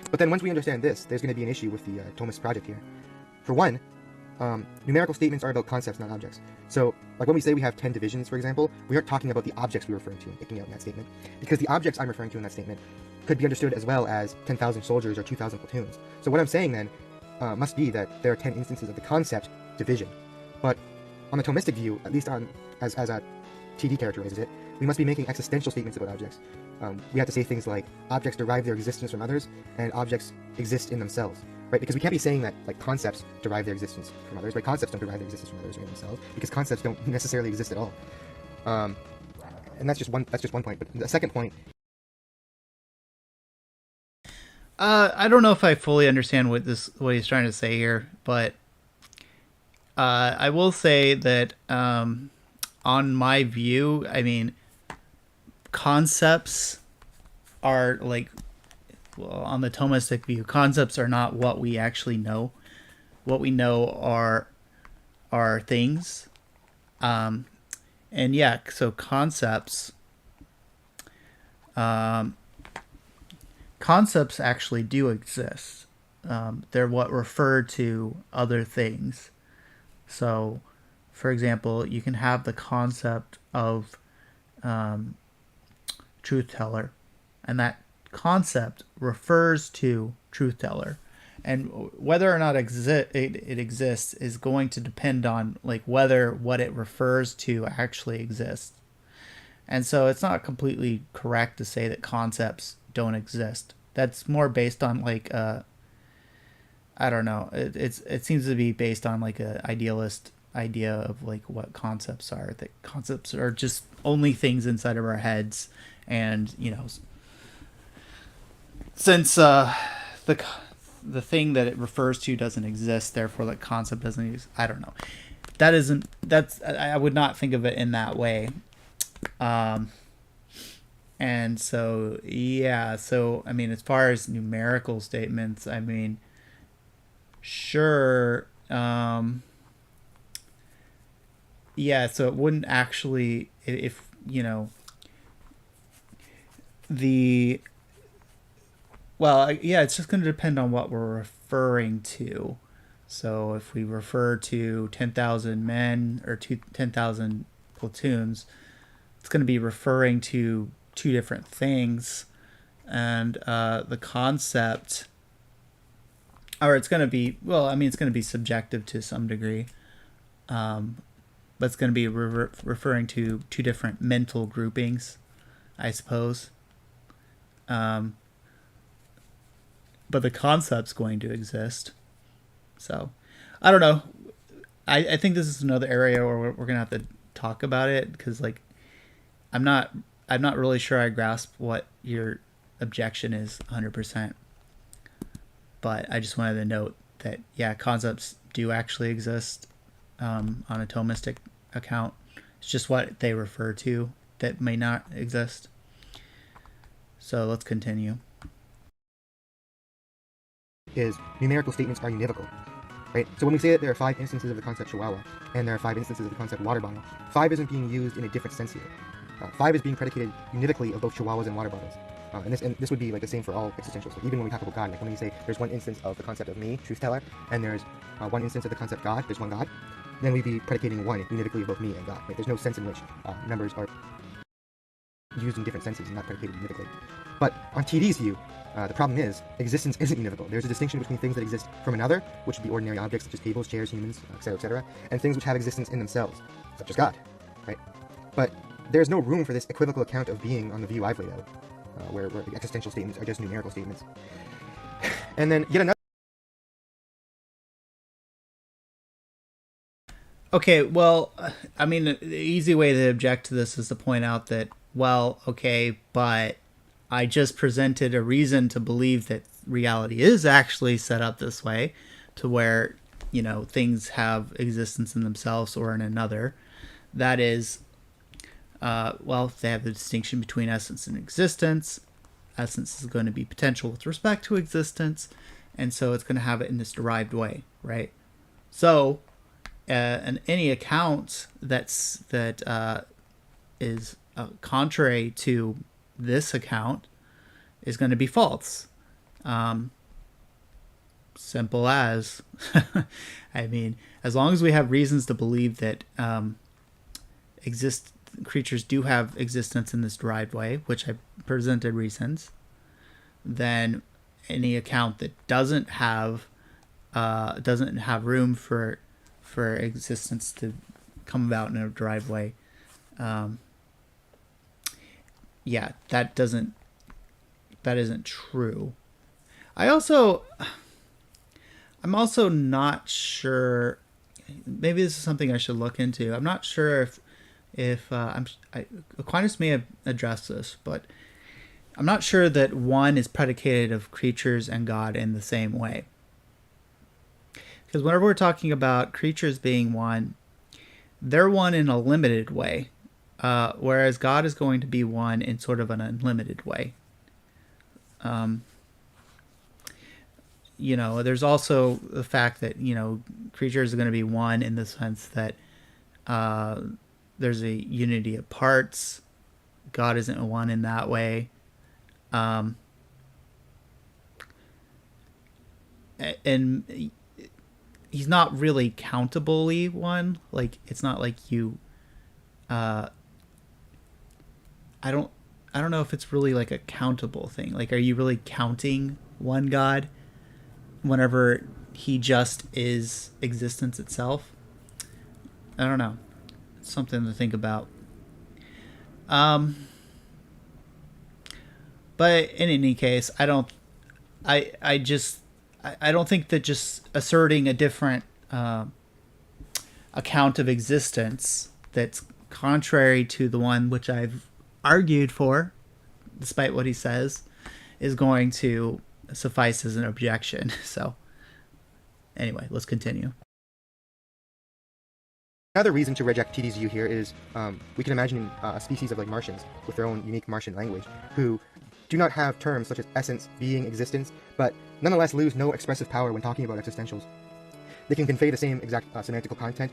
But then once we understand this, there's going to be an issue with the Thomist project here. For one, numerical statements are about concepts, not objects. So, like when we say we have 10 divisions, for example, we aren't talking about the objects we're referring to and picking out in that statement, because the objects I'm referring to in that statement could be understood as well as 10,000 soldiers or 2,000 platoons. So what I'm saying then must be that there are 10 instances of the concept division. But on the Thomistic view, at least as TD characterizes it, we must be making existential statements about objects. We have to say things like objects derive their existence from others, and objects exist in themselves. Right? Because we can't be saying that like concepts derive their existence from others, right? Concepts don't derive their existence from others or in themselves, because concepts don't necessarily exist at all. And that's just one point. But the second point. I don't know if I fully understand what he's trying to say here, but I will say that on my view, I mean, concepts are like well, on the Thomistic view, concepts are not what we actually know. What we know are things. And yeah, so concepts actually do exist. They're what refer to other things. So, for example, you can have the concept of truth teller, and that concept refers to truth teller. And whether or not it exists is going to depend on like whether what it refers to actually exists. And so it's not completely correct to say that concepts don't exist. That's more based on like I don't know. It seems to be based on like a idealist idea of like what concepts are. That concepts are just only things inside of our heads, and you know, since the thing that it refers to doesn't exist, therefore the concept doesn't exist. I don't know. I would not think of it in that way. And so yeah, so I mean, as far as numerical statements, I mean, sure, yeah, so it wouldn't actually, if you know, the well, yeah, it's just going to depend on what we're referring to. So if we refer to 10,000 men or 10,000 platoons, it's going to be referring to two different things. And the concept, or it's going to be, well, I mean, it's going to be subjective to some degree. But it's going to be referring to two different mental groupings, I suppose. But the concept's going to exist. So, I don't know. I think this is another area where we're gonna have to talk about it, because like, I'm not really sure I grasp what your objection is 100%. But I just wanted to note that yeah, concepts do actually exist on a Thomistic account. It's just what they refer to that may not exist. So let's continue. Is numerical statements are univocal, right? So when we say that there are 5 instances of the concept chihuahua, and there are 5 instances of the concept water bottle, 5 isn't being used in a different sense here. 5 is being predicated univocally of both chihuahuas and water bottles. And this would be like the same for all existentials. So even when we talk about God, like when we say there's one instance of the concept of me, truth teller, and there's one instance of the concept God, there's one God, then we'd be predicating one univocally of both me and God, right? There's no sense in which numbers are used in different senses and not predicated univocally. But on TD's view, the problem is existence isn't univocal. There's a distinction between things that exist from another, which would be ordinary objects such as tables, chairs, humans, etc., and things which have existence in themselves, such as God, right? But there's no room for this equivocal account of being on the view I've laid out, where the existential statements are just numerical statements. And then yet another. Okay, well, I mean, the easy way to object to this is to point out that, well, okay, but I just presented a reason to believe that reality is actually set up this way, to where, you know, things have existence in themselves or in another. That is, well, they have the distinction between essence and existence. Essence is going to be potential with respect to existence, and so it's going to have it in this derived way, right? So, and any account that is contrary to this account is going to be false. Simple as. I mean, as long as we have reasons to believe that creatures do have existence in this derived way, which I presented reasons, then any account that doesn't have room for existence to come about in a derived way, yeah, that isn't true. I'm also not sure. Maybe this is something I should look into. I'm not sure if Aquinas may have addressed this, but I'm not sure that one is predicated of creatures and God in the same way. Because whenever we're talking about creatures being one, they're one in a limited way, whereas God is going to be one in sort of an unlimited way. there's also the fact that, creatures are going to be one in the sense that there's a unity of parts. God isn't one in that way. And he's not really countably one. Like, it's not like you, I don't know if it's really like a countable thing. Like, are you really counting one God whenever he just is existence itself? I don't know. It's something to think about. But in any case, I don't think that just asserting a different account of existence that's contrary to the one which I've argued for, despite what he says, is going to suffice as an objection. So anyway, let's continue. Another reason to reject TD's view here is we can imagine a species of like Martians with their own unique Martian language who do not have terms such as essence, being, existence, but nonetheless lose no expressive power when talking about existentials. They can convey the same exact semantical content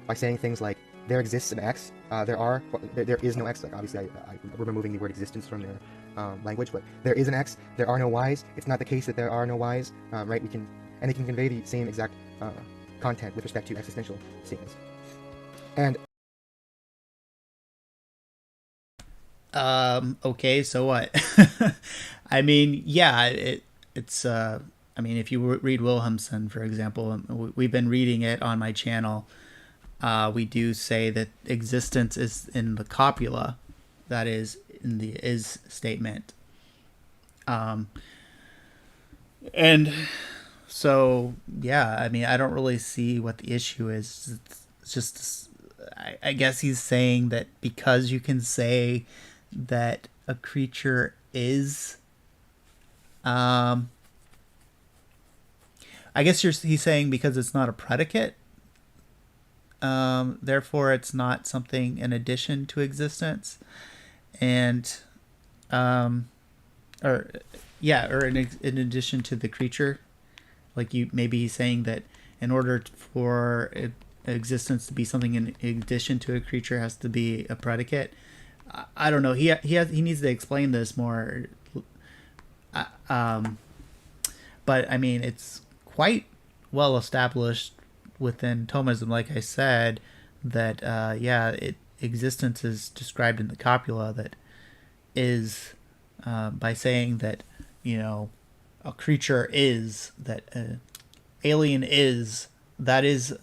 by saying things like there exists an X, there is no X. Like obviously we're removing the word existence from their language, but there is an X, there are no Ys. It's not the case that there are no Ys, right? And they can convey the same exact content with respect to existential statements. And okay, so what? I mean, yeah, it's I mean, if you read Wilhelmsen, for example, we've been reading it on my channel. We do say that existence is in the copula, that is in the is statement. And so, yeah, I mean, I don't really see what the issue is. It's just, I guess he's saying that because you can say that a creature is, I guess he's saying because it's not a predicate, therefore it's not something in addition to existence, and or in addition to the creature. Like, maybe he's saying that in order for existence to be something in addition to a creature, it has to be a predicate. I don't know. He needs to explain this more. But I mean, it's quite well established within Thomism, like I said, that existence is described in the copula, that is by saying that, a creature is, that alien is, that is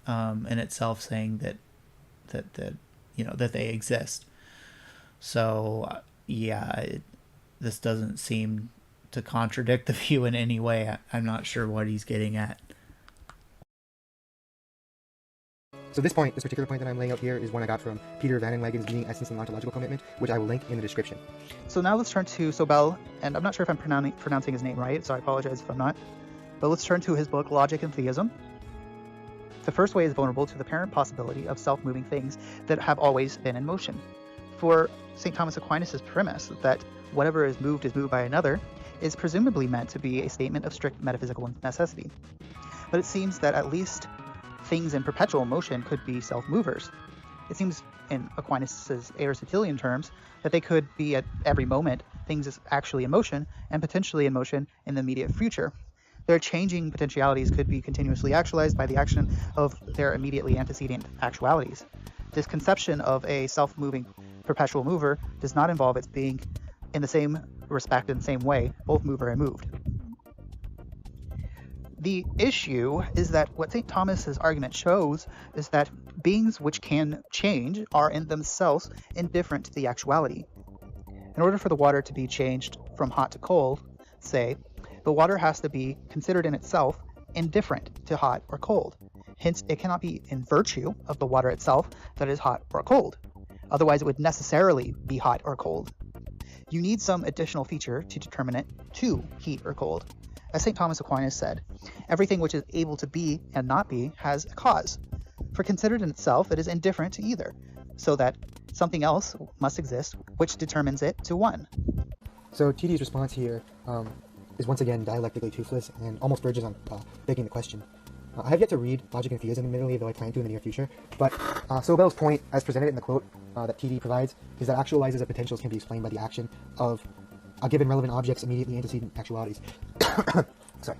in itself saying that they exist. So this doesn't seem to contradict the view in any way. I'm not sure what he's getting at. So this particular point that I'm laying out here is one I got from Peter Van Inwagen's Being, Essence, and Ontological Commitment, which I will link in the description. So now let's turn to Sobel, and I'm not sure if I'm pronouncing his name right, so I apologize if I'm not. But let's turn to his book, Logic and Theism. The first way is vulnerable to the apparent possibility of self-moving things that have always been in motion. For St. Thomas Aquinas' premise that whatever is moved by another is presumably meant to be a statement of strict metaphysical necessity. But it seems that at least things in perpetual motion could be self-movers. It seems, in Aquinas' Aristotelian terms, that they could be at every moment things actually in motion, and potentially in motion in the immediate future. Their changing potentialities could be continuously actualized by the action of their immediately antecedent actualities. This conception of a self-moving perpetual mover does not involve its being in the same respect and same way, both mover and moved. The issue is that what St. Thomas's argument shows is that beings which can change are in themselves indifferent to the actuality. In order for the water to be changed from hot to cold, say, the water has to be considered in itself indifferent to hot or cold. Hence, it cannot be in virtue of the water itself that is hot or cold. Otherwise, it would necessarily be hot or cold. You need some additional feature to determine it to heat or cold. As St. Thomas Aquinas said, everything which is able to be and not be has a cause. For considered in itself, it is indifferent to either, so that something else must exist which determines it to one. So TD's response here is once again dialectically toothless and almost verges on begging the question. I have yet to read Logic and Theism, admittedly, though I plan to in the near future, but Sobel's point, as presented in the quote that TD provides, is that actualizes of potentials can be explained by the action of a given relevant object's immediately antecedent actualities. Sorry.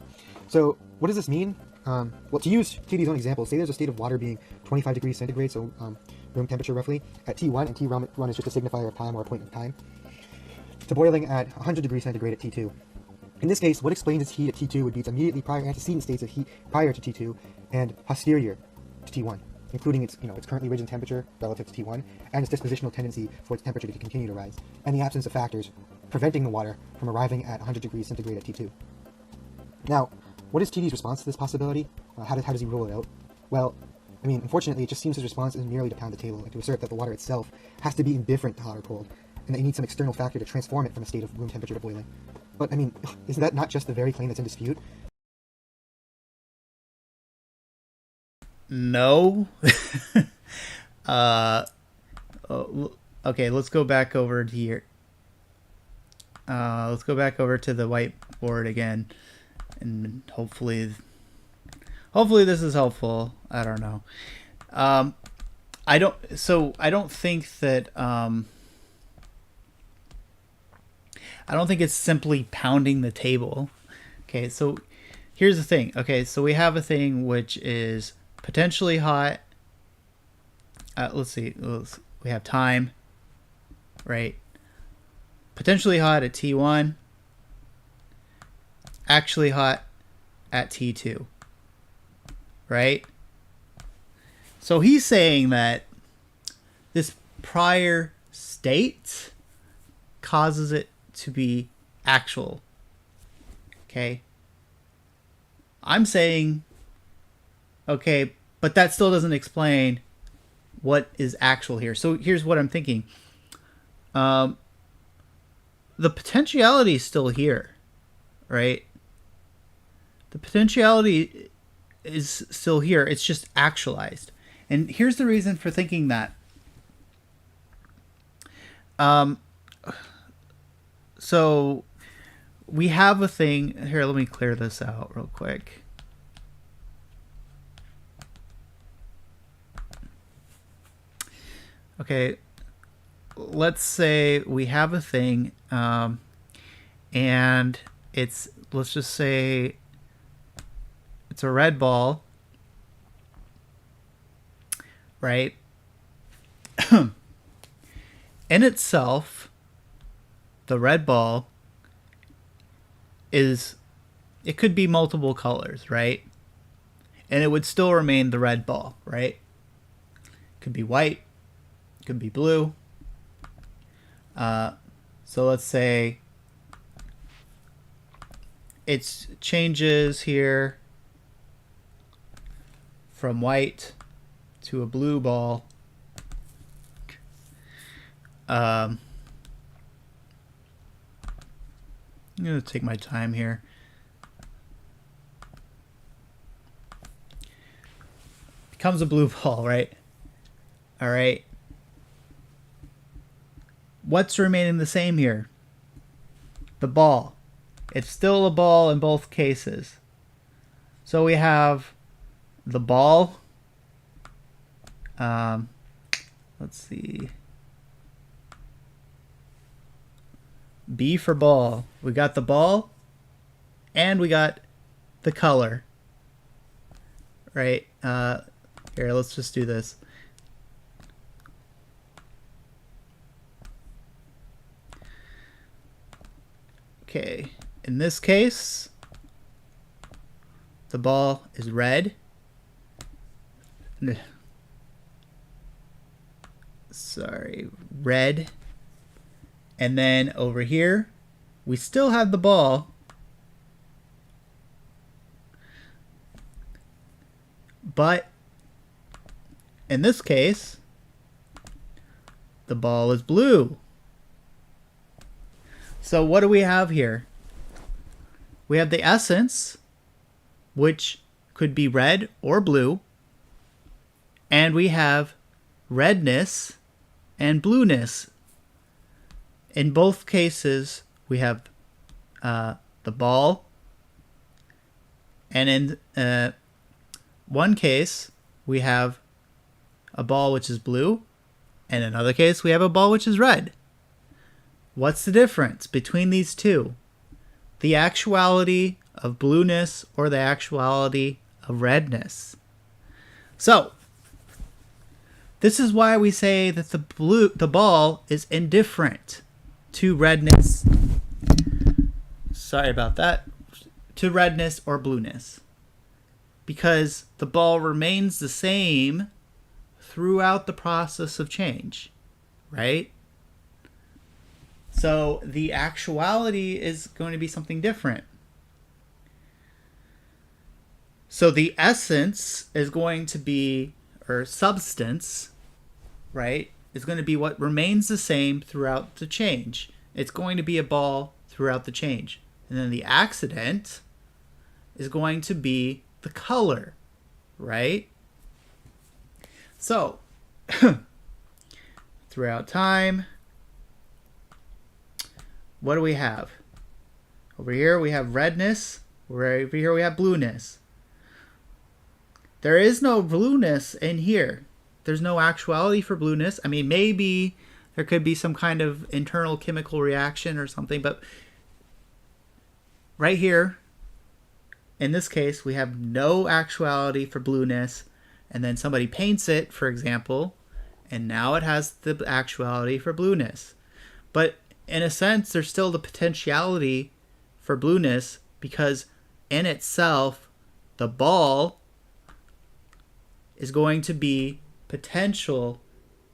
So, what does this mean? Well, to use TD's own example, say there's a state of water being 25 degrees centigrade, so room temperature roughly, at T1, and T1 is just a signifier of time or a point of time, to boiling at 100 degrees centigrade at T2. In this case, what explains its heat at T2 would be its immediately prior antecedent states of heat prior to T2 and posterior to T1, including its currently risen temperature relative to T1 and its dispositional tendency for its temperature to continue to rise, and the absence of factors preventing the water from arriving at 100 degrees centigrade at T2. Now, what is TD's response to this possibility? How does he rule it out? Well, I mean, unfortunately, it just seems his response isn't merely to pound the table and to assert that the water itself has to be indifferent to hot or cold, and that you need some external factor to transform it from a state of room temperature to boiling. But, I mean, isn't that not just the very claim that's in dispute? No. Okay, let's go back over to here. Let's go back over to the whiteboard again, and hopefully this is helpful. I don't know. I don't think that I don't think it's simply pounding the table. Okay, so here's the thing. Okay, so we have a thing which is potentially hot. Let's see. We have time, right? Potentially hot at T1. Actually hot at T2. Right? So he's saying that this prior state causes it to be actual. Okay? I'm saying, okay, but that still doesn't explain what is actual here. So here's what I'm thinking. The potentiality is still here, right? The potentiality is still here. It's just actualized. And here's the reason for thinking that. So we have a thing here. Let me clear this out real quick. Okay, let's say we have a thing, and let's just say it's a red ball, right? In itself, the red ball it could be multiple colors, right? And it would still remain the red ball, right? It could be white, it could be blue. So let's say it changes here from white to a blue ball. I'm going to take my time here. Becomes a blue ball, right? All right. What's remaining the same here? The ball. It's still a ball in both cases. So we have the ball. Let's see. B for ball. We got the ball and we got the color. Right? Here, let's just do this. Okay, in this case, the ball is red. Sorry, red. And then over here, we still have the ball. But in this case, the ball is blue. So what do we have here? We have the essence, which could be red or blue. And we have redness and blueness. In both cases, we have the the ball, and in one case we have a ball which is blue, and in another case we have a ball which is red. What's the difference between these two? The actuality of blueness or the actuality of redness. So, this is why we say that the ball is indifferent to redness. Sorry about that. To redness or blueness. Because the ball remains the same throughout the process of change, right? So the actuality is going to be something different. So the essence is going to be, or substance, right, is going to be what remains the same throughout the change. It's going to be a ball throughout the change. And then the accident is going to be the color, right? So, throughout time, what do we have? Over here we have redness. Over here we have blueness. There is no blueness in here. There's no actuality for blueness. I mean, maybe there could be some kind of internal chemical reaction or something, but right here, in this case, we have no actuality for blueness, and then somebody paints it, for example, and now it has the actuality for blueness. But in a sense, there's still the potentiality for blueness, because in itself, the ball is going to be potential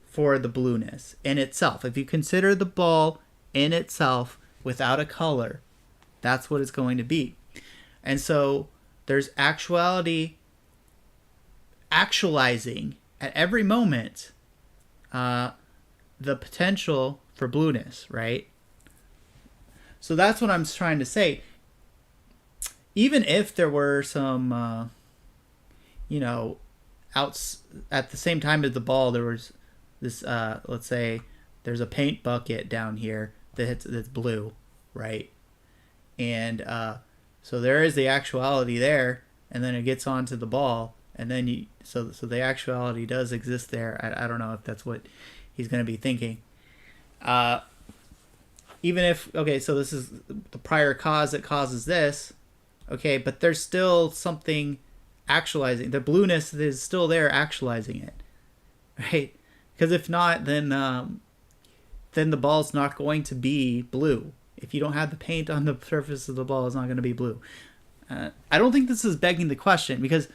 for the blueness in itself. If you consider the ball in itself without a color, that's what it's going to be. And so there's actuality actualizing at every moment the potential for blueness, right? So that's what I'm trying to say. Even if there were some, outs at the same time as the ball, there was this, let's say there's a paint bucket down here that's blue, right? And so there is the actuality there, and then it gets onto the ball, and then so the actuality does exist there. I don't know if that's what he's going to be thinking. Even if, okay, so this is the prior cause that causes this, okay, but there's still something actualizing. The blueness is still there actualizing it, right? Because if not, then the ball's not going to be blue. If you don't have the paint on the surface of the ball, it's not going to be blue. I don't think this is begging the question, because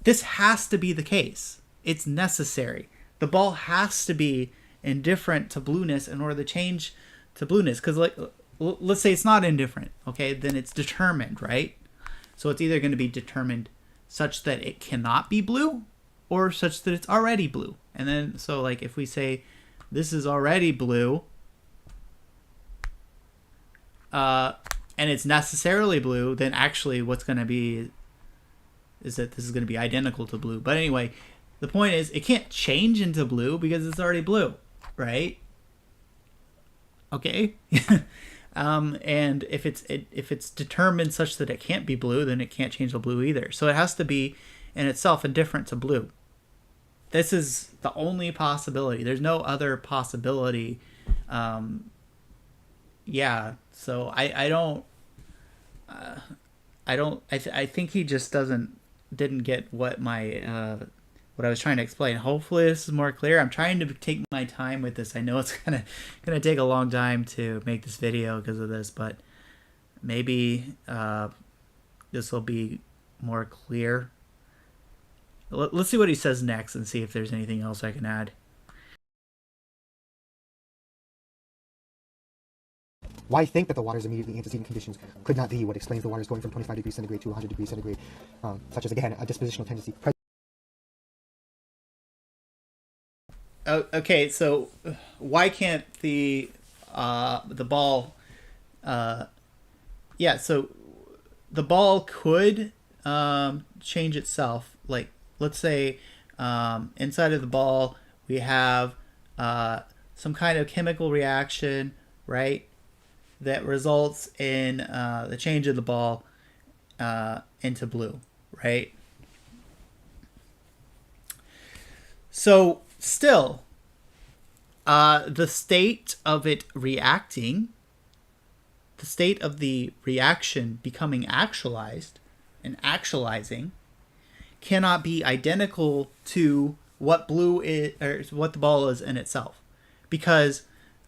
this has to be the case. It's necessary. The ball has to be indifferent to blueness in order to change to blueness. Because let's say it's not indifferent, okay? Then it's determined, right? So it's either going to be determined such that it cannot be blue, or such that it's already blue. And then, so like if we say this is already blue, and it's necessarily blue, then actually what's going to be is that this is going to be identical to blue. But anyway, the point is it can't change into blue because it's already blue, right? Okay. And if it's determined such that it can't be blue, then it can't change to blue either. So it has to be in itself indifferent to blue. This is the only possibility. There's no other possibility. Yeah. So I think he just didn't get what what I was trying to explain. Hopefully this is more clear. I'm trying to take my time with this. I know it's gonna take a long time to make this video because of this, but maybe this will be more clear. Let's see what he says next and see if there's anything else I can add. Why think that the water's immediately antecedent conditions could not be what explains the water's going from 25 degrees centigrade to 100 degrees centigrade, such as, again, a dispositional tendency. Okay, so why can't the ball? Yeah, so the ball could change itself. Like, let's say inside of the ball we have some kind of chemical reaction, right? that results in the change of the ball into blue, right? So still, the state of it reacting, the state of the reaction becoming actualized and actualizing cannot be identical to what blue is, or what the ball is in itself. Because,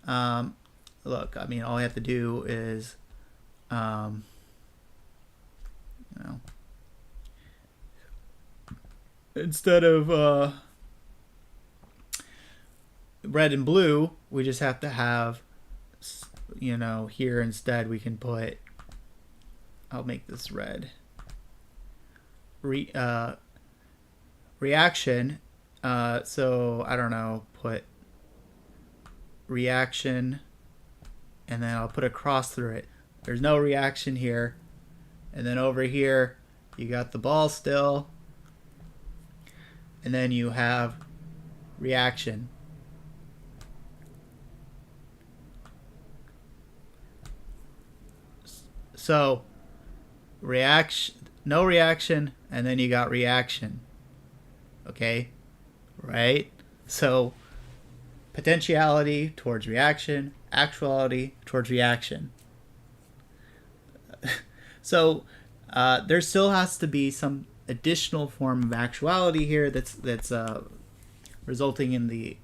look, I mean, all I have to do is, you know, instead of red and blue, we just have to have, you know, here instead we can put, I'll make this red, reaction. So I don't know, put reaction, and then I'll put a cross through it. There's no reaction here. And then over here you got the ball still, and then you have reaction. So reaction, no reaction, and then you got reaction. Okay, right? So potentiality towards reaction, actuality towards reaction. So there still has to be some additional form of actuality here that's resulting in the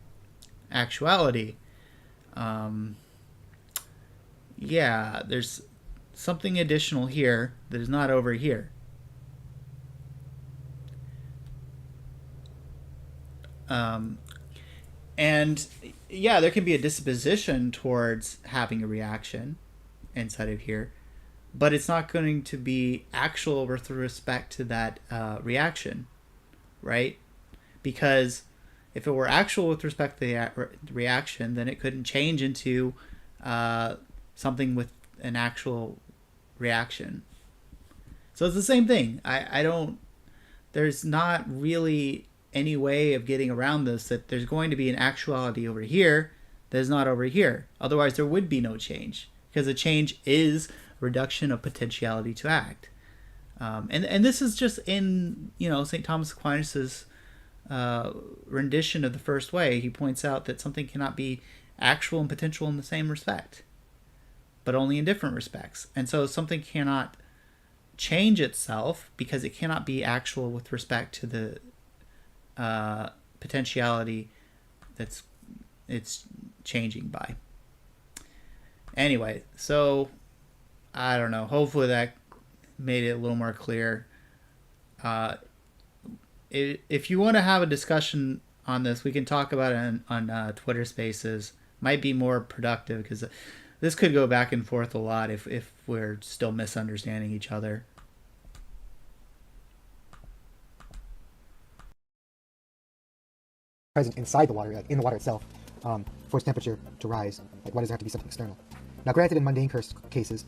actuality. Yeah, there's something additional here that is not over here. And yeah, there can be a disposition towards having a reaction inside of here, but it's not going to be actual with respect to that reaction, right? Because if it were actual with respect to the reaction, then it couldn't change into something with an actual reaction. So it's the same thing. I don't, there's not really any way of getting around this, that there's going to be an actuality over here that is not over here. Otherwise there would be no change, because a change is reduction of potentiality to act. And this is just in, you know, St. Thomas Aquinas's rendition of the first way. He points out that something cannot be actual and potential in the same respect, but only in different respects. And so something cannot change itself because it cannot be actual with respect to the potentiality that's it's changing by. Anyway, so I don't know. Hopefully that made it a little more clear. If you want to have a discussion on this, we can talk about it on Twitter Spaces. Might be more productive, because this could go back and forth a lot if we're still misunderstanding each other. Present inside the water, like in the water itself, for its temperature to rise. Like, why does it have to be something external? Now, granted, in mundane cases,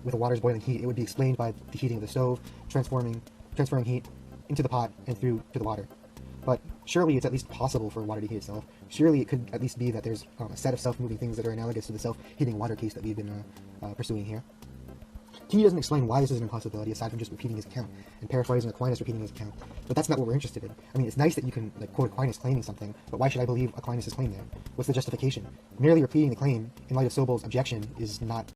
with the water's boiling heat, it would be explained by the heating of the stove, transferring heat into the pot and through to the water. But surely it's at least possible for water to heat itself. Surely it could at least be that there's a set of self-moving things that are analogous to the self-heating water case that we've been pursuing here. He doesn't explain why this is an impossibility, aside from just repeating his account and paraphrasing Aquinas repeating his account. But that's not what we're interested in. I mean, it's nice that you can quote Aquinas claiming something, but why should I believe Aquinas' claim there? What's the justification? Merely repeating the claim in light of Sobel's objection is not.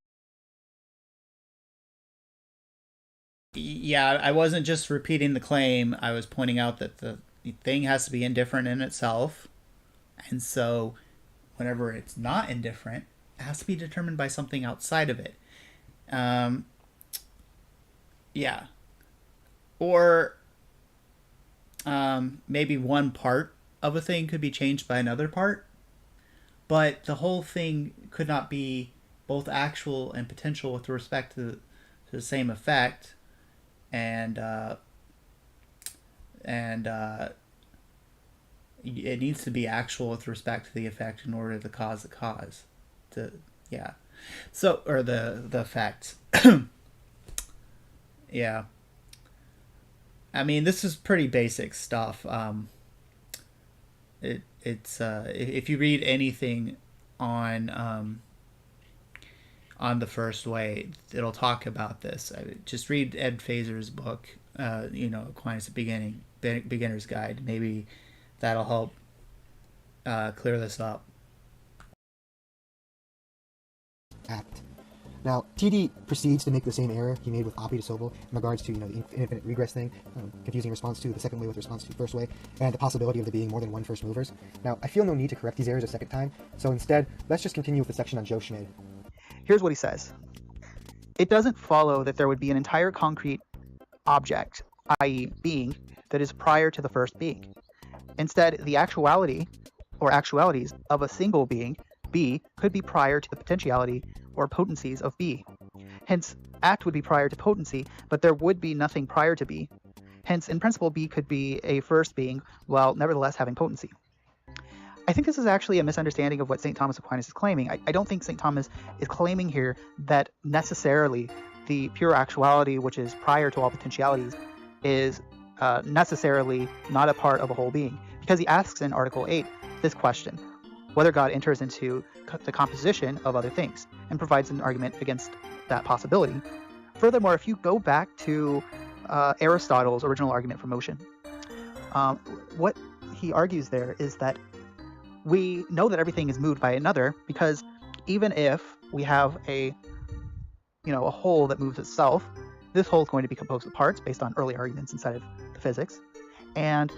Yeah, I wasn't just repeating the claim. I was pointing out that the thing has to be indifferent in itself, and so whenever it's not indifferent, it has to be determined by something outside of it. Yeah. Or maybe one part of a thing could be changed by another part, but the whole thing could not be both actual and potential with respect to the same effect, and it needs to be actual with respect to the effect in order to cause the cause. Yeah. So, or the effect. Yeah. I mean, this is pretty basic stuff. It's if you read anything on on the first way, it'll talk about this. Just read Ed Fazer's book, Aquinas at Beginner's Guide. Maybe that'll help clear this up. Act. Now, TD proceeds to make the same error he made with Appui de Sobel in regards to, the infinite regress thing, confusing response to the second way with response to the first way, and the possibility of there being more than one first movers. Now, I feel no need to correct these errors a second time, so instead, let's just continue with the section on Joe Schmid. Here's what he says. It doesn't follow that there would be an entire concrete object, i.e. being, that is prior to the first being. Instead, the actuality, or actualities, of a single being, B, could be prior to the potentiality or potencies of B. Hence, act would be prior to potency, but there would be nothing prior to B. Hence, in principle, B could be a first being, while nevertheless having potency. I think this is actually a misunderstanding of what St. Thomas Aquinas is claiming. I don't think St. Thomas is claiming here that necessarily the pure actuality, which is prior to all potentialities, is necessarily not a part of a whole being, because he asks in Article 8 this question, whether God enters into the composition of other things, and provides an argument against that possibility. Furthermore, if you go back to Aristotle's original argument for motion, what he argues there is that we know that everything is moved by another, because even if we have a whole that moves itself, this whole is going to be composed of parts based on early arguments inside of the physics, and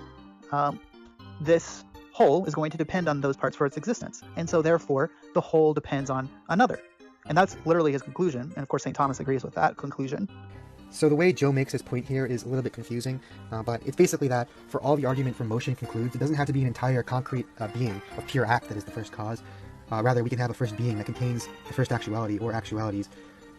this whole is going to depend on those parts for its existence, and so therefore the whole depends on another. And that's literally his conclusion, and of course St. Thomas agrees with that conclusion. So the way Joe makes his point here is a little bit confusing, but it's basically that for all the argument from motion concludes, it doesn't have to be an entire concrete being of pure act that is the first cause. Rather, we can have a first being that contains the first actuality or actualities,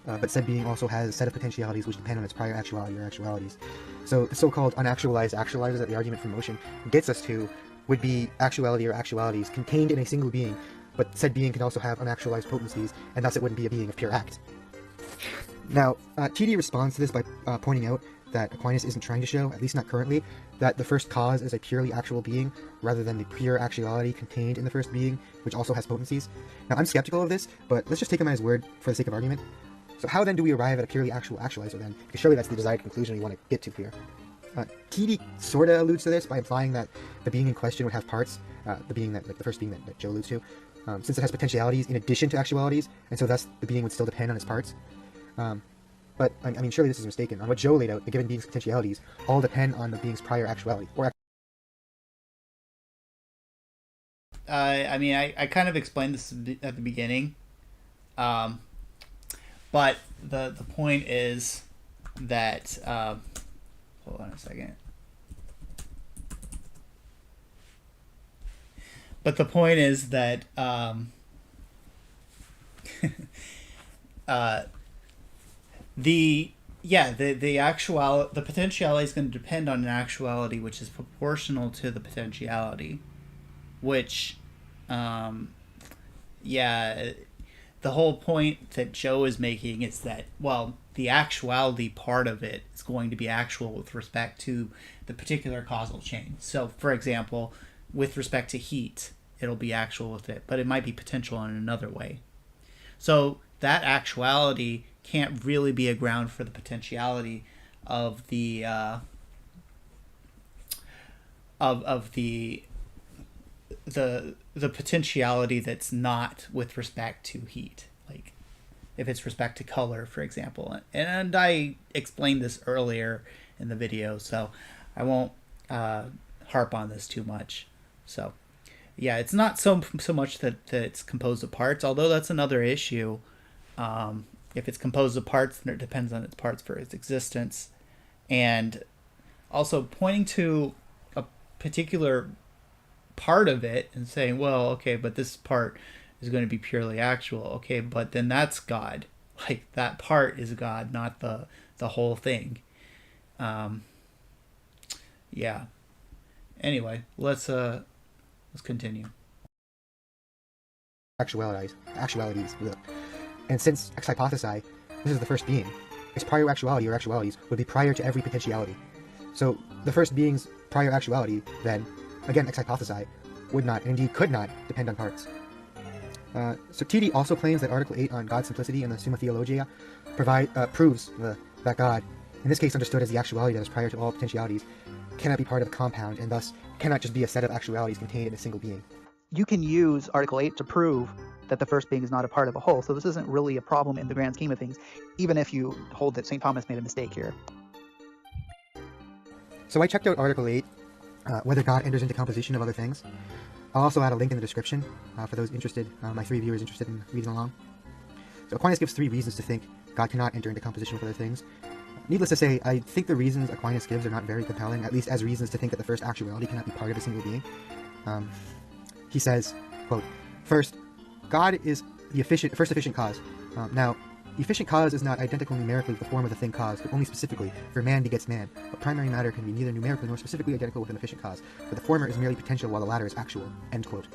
but said being also has a set of potentialities which depend on its prior actuality or actualities. So the so-called unactualized actualizers that the argument from motion gets us to would be actuality or actualities contained in a single being, but said being can also have unactualized potencies, and thus it wouldn't be a being of pure act. Now, TD responds to this by pointing out that Aquinas isn't trying to show, at least not currently, that the first cause is a purely actual being, rather than the pure actuality contained in the first being, which also has potencies. Now, I'm skeptical of this, but let's just take him at his word for the sake of argument. So how then do we arrive at a purely actual actualizer then? Because surely that's the desired conclusion we want to get to here. TD sorta alludes to this by implying that the being in question would have parts, the being that, like the first being that Joe alludes to, since it has potentialities in addition to actualities, and so thus the being would still depend on its parts. But I mean, surely this is mistaken. On what Joe laid out, the given being's potentialities all depend on the being's prior actuality. I kind of explained this at the beginning, but the point is that hold on a second. But the point is that the potentiality is going to depend on an actuality which is proportional to the potentiality, which the whole point that Joe is making is that, well, the actuality part of it is going to be actual with respect to the particular causal chain. So, for example, with respect to heat, it'll be actual with it, but it might be potential in another way. So that actuality can't really be a ground for the potentiality of the the potentiality that's not with respect to heat, like if it's respect to color, for example. And I explained this earlier in the video, so I won't harp on this too much. So yeah, it's not so much that it's composed of parts, although that's another issue. If it's composed of parts, then it depends on its parts for its existence. And also pointing to a particular part of it and saying, well, okay, but this part is going to be purely actual. Okay, but then that's God. Like, that part is God, not the whole thing. Yeah. Anyway, let's continue. Actualities. And since ex hypothesi, this is the first being, its prior actuality or actualities would be prior to every potentiality. So the first being's prior actuality, then, again ex hypothesi, would not, and indeed could not, depend on parts. So TD also claims that Article 8 on God's simplicity in the Summa Theologia proves that God, in this case understood as the actuality that is prior to all potentialities, cannot be part of a compound, and thus cannot just be a set of actualities contained in a single being. You can use Article 8 to prove that the first being is not a part of a whole, so this isn't really a problem in the grand scheme of things, even if you hold that St. Thomas made a mistake here. So I checked out Article 8, whether God enters into composition of other things. I'll also add a link in the description for those interested, my 3 viewers interested in reading along. So Aquinas gives 3 reasons to think God cannot enter into composition with other things. Needless to say, I think the reasons Aquinas gives are not very compelling, at least as reasons to think that the first actuality cannot be part of a single being. He says, quote, "First, God is the first efficient cause. Now, the efficient cause is not identical numerically with the form of the thing caused, but only specifically, for man begets man. But primary matter can be neither numerically nor specifically identical with an efficient cause, for the former is merely potential while the latter is actual." End quote.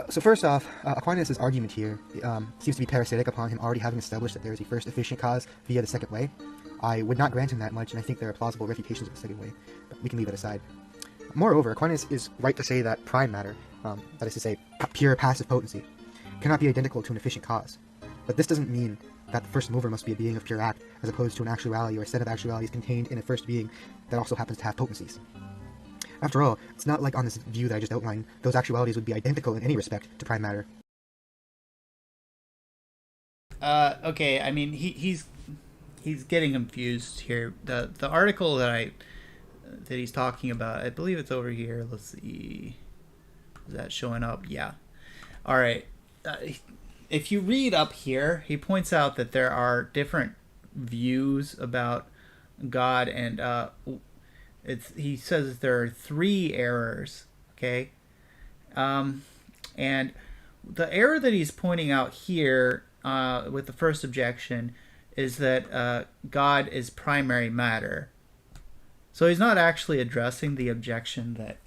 So first off, Aquinas' argument here seems to be parasitic upon him already having established that there is a first efficient cause via the second way. I would not grant him that much, and I think there are plausible refutations of the second way, but we can leave that aside. Moreover, Aquinas is right to say that prime matter, that is to say, pure passive potency, cannot be identical to an efficient cause. But this doesn't mean that the first mover must be a being of pure act, as opposed to an actuality or a set of actualities contained in a first being that also happens to have potencies. After all, it's not like on this view that I just outlined, those actualities would be identical in any respect to prime matter. Okay, I mean, he's getting confused here. The article that he's talking about, I believe it's over here. Let's see. Is that showing up? Yeah. All right. If you read up here, he points out that there are different views about God, and he says that there are 3 errors. Okay. And the error that he's pointing out here with the first objection is that God is primary matter. So he's not actually addressing the objection that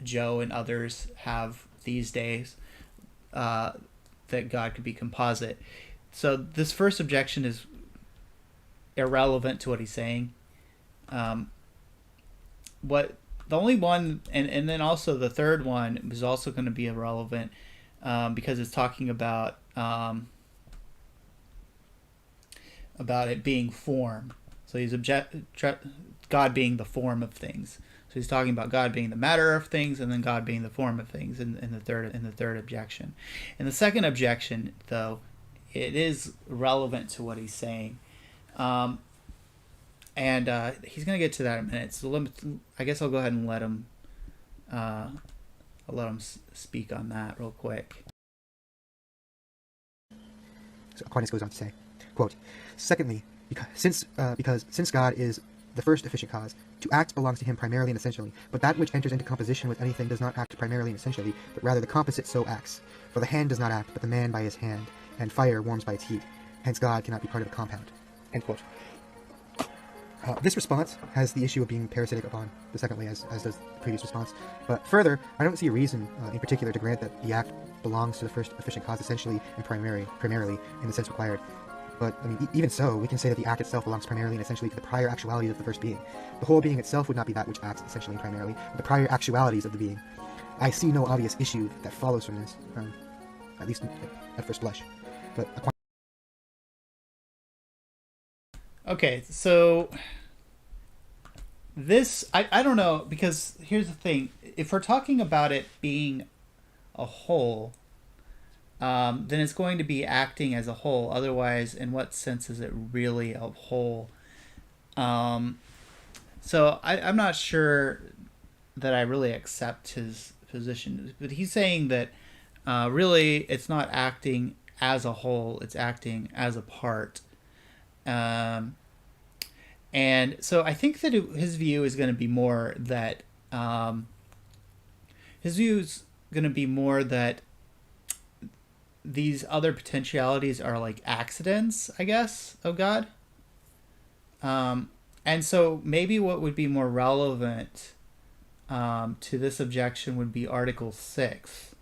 Joe and others have these days, that God could be composite. So this first objection is irrelevant to what he's saying. What the only one, and then also the third one is also going to be irrelevant because it's talking about it being form. So he's God being the form of things. So he's talking about God being the matter of things, and then God being the form of things in the third objection. In the second objection, though, it is relevant to what he's saying, and he's going to get to that in a minute. So I guess I'll go ahead and let him speak on that real quick. So Aquinas goes on to say, quote, "Secondly, since God is the first efficient cause, to act belongs to him primarily and essentially, but that which enters into composition with anything does not act primarily and essentially, but rather the composite so acts. For the hand does not act, but the man by his hand, and fire warms by its heat. Hence God cannot be part of a compound." End quote. This response has the issue of being parasitic upon the second way, as does the previous response. But further, I don't see a reason in particular to grant that the act belongs to the first efficient cause essentially and primarily in the sense required. But, I mean, even so, we can say that the act itself belongs primarily and essentially to the prior actualities of the first being. The whole being itself would not be that which acts essentially and primarily, but the prior actualities of the being. I see no obvious issue that follows from this, at least at first blush. But Okay, so this, I don't know, because here's the thing. If we're talking about it being a whole, then it's going to be acting as a whole. Otherwise, in what sense is it really a whole? So I'm not sure that I really accept his position. But he's saying that really it's not acting as a whole, it's acting as a part. And so I think that his view is going to be more that these other potentialities are like accidents, I guess, of God. And so maybe what would be more relevant to this objection would be Article 6,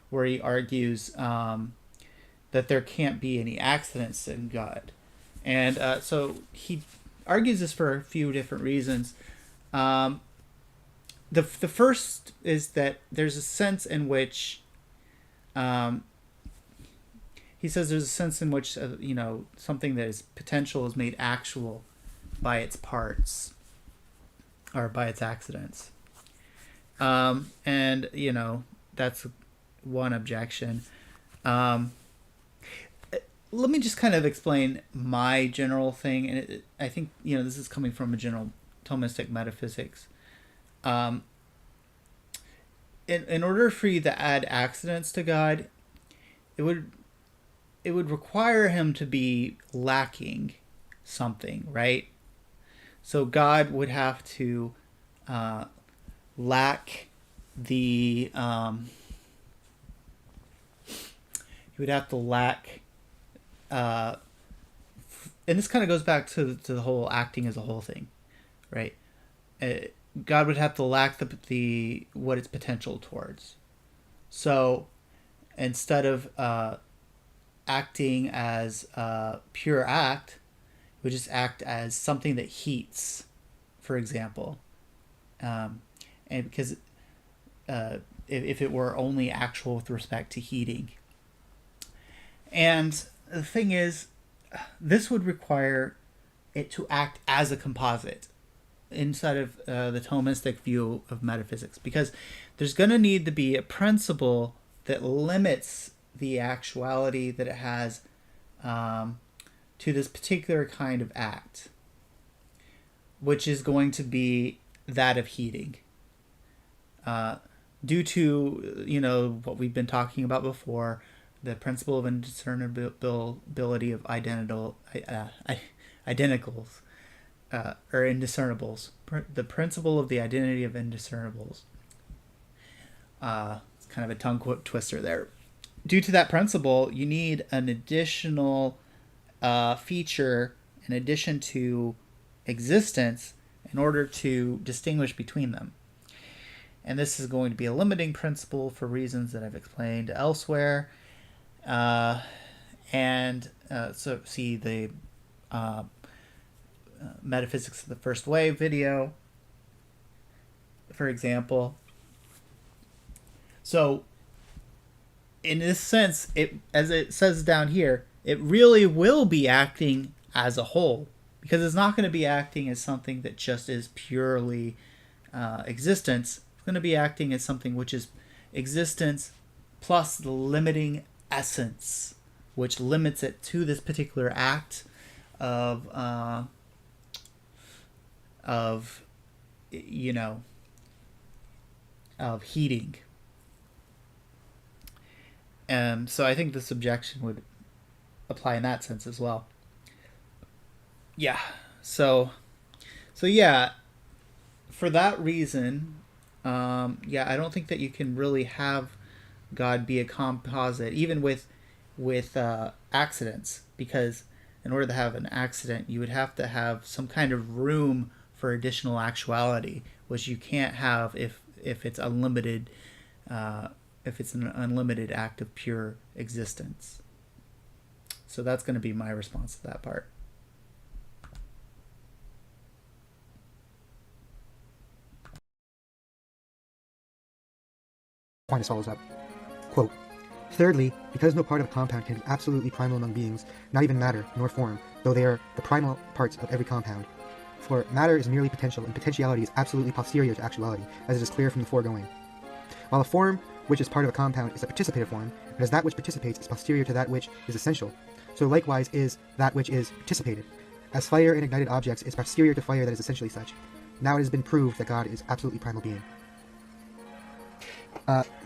where he argues that there can't be any accidents in God. And so he argues this for a few different reasons. The first is that there's a sense in which he says there's a sense in which something that is potential is made actual by its parts or by its accidents. And that's one objection. Let me just kind of explain my general thing, and I think this is coming from a general Thomistic metaphysics. In order for you to add accidents to God, it would require him to be lacking something, right? So God would have to lack the he would have to lack and this kind of goes back to the whole acting as a whole thing, right? God would have to lack the what its potential towards. So instead of acting as a pure act, it would just act as something that heats, for example. And because if it were only actual with respect to heating. And the thing is, this would require it to act as a composite inside of the Thomistic view of metaphysics, because there's going to need to be a principle that limits the actuality that it has to this particular kind of act, which is going to be that of heating. Due to what we've been talking about before, the principle of indiscernibility of identicals or indiscernibles, the principle of the identity of indiscernibles. It's kind of a tongue twister there. Due to that principle, you need an additional feature in addition to existence in order to distinguish between them. And this is going to be a limiting principle for reasons that I've explained elsewhere. So see the Metaphysics of the First Way video, for example. So in this sense, as it says down here, it really will be acting as a whole, because it's not going to be acting as something that just is purely existence. It's going to be acting as something which is existence plus the limiting essence, which limits it to this particular act of heating. So I think this objection would apply in that sense as well. Yeah. So yeah, for that reason, I don't think that you can really have God be a composite, even with accidents, because in order to have an accident, you would have to have some kind of room for additional actuality, which you can't have if it's unlimited. If it's an unlimited act of pure existence. So that's going to be my response to that part. Aquinas follows up. Quote, thirdly, because no part of a compound can be absolutely primal among beings, not even matter nor form, though they are the primal parts of every compound. For matter is merely potential, and potentiality is absolutely posterior to actuality, as it is clear from the foregoing. While a form which is part of a compound is a participative form, and as that which participates is posterior to that which is essential, so likewise is that which is participated. As fire in ignited objects is posterior to fire that is essentially such. Now it has been proved that God is absolutely primal being.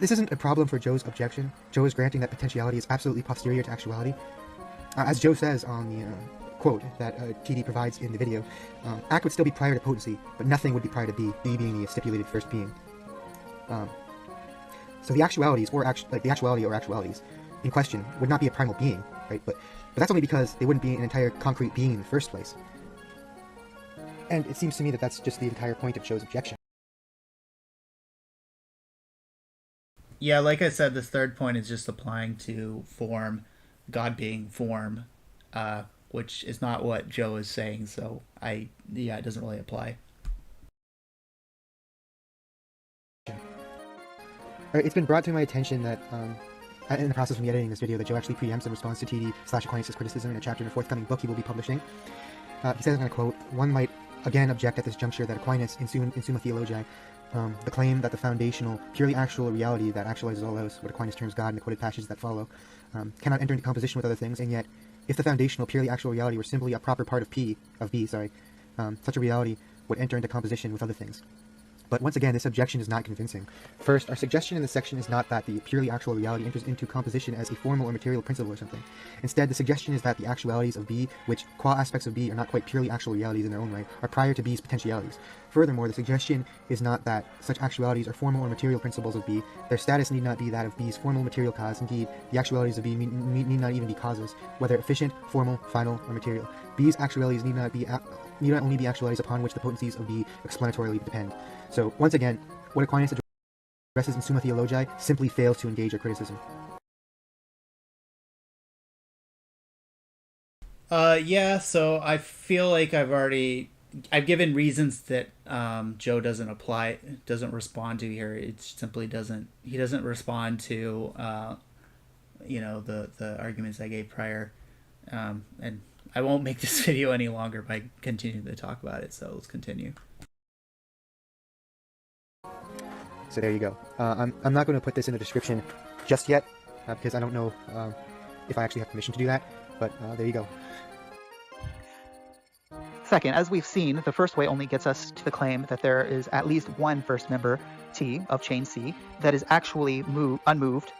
This isn't a problem for Joe's objection. Joe is granting that potentiality is absolutely posterior to actuality. As Joe says on the quote that TD provides in the video, act would still be prior to potency, but nothing would be prior to B being the stipulated first being. So the actualities, or the actuality or actualities in question would not be a primal being, right? But that's only because they wouldn't be an entire concrete being in the first place. And it seems to me that that's just the entire point of Joe's objection. Yeah, like I said, this third point is just applying to form, God being form, which is not what Joe is saying. So it doesn't really apply. It's been brought to my attention that in the process of me editing this video that Joe actually preempts in response to TD/Aquinas' criticism in a chapter in a forthcoming book he will be publishing. He says, and I quote, "One might again object at this juncture that Aquinas, in Summa Theologiae, the claim that the foundational, purely actual reality that actualizes all else, what Aquinas terms God in the quoted passages that follow, cannot enter into composition with other things, and yet, if the foundational, purely actual reality were simply a proper part of B, such a reality would enter into composition with other things. But once again, this objection is not convincing. First, our suggestion in this section is not that the purely actual reality enters into composition as a formal or material principle or something. Instead, the suggestion is that the actualities of B, which, qua aspects of B, are not quite purely actual realities in their own right, are prior to B's potentialities. Furthermore, the suggestion is not that such actualities are formal or material principles of B. Their status need not be that of B's formal material cause. Indeed, the actualities of B need not even be causes, whether efficient, formal, final, or material. B's actualities need not only be actualities upon which the potencies of B explanatorily depend. So, once again, what Aquinas addresses in Summa Theologiae simply fails to engage our criticism. Yeah, so I feel like I've given reasons that Joe doesn't respond to here. It simply he doesn't respond to, the arguments I gave prior. And I won't make this video any longer by continuing to talk about it, so let's continue. So there you go. I'm not going to put this in the description just yet, because I don't know if I actually have permission to do that, but there you go. Second, as we've seen, the first way only gets us to the claim that there is at least one first member, T, of chain C, that is actually unmoved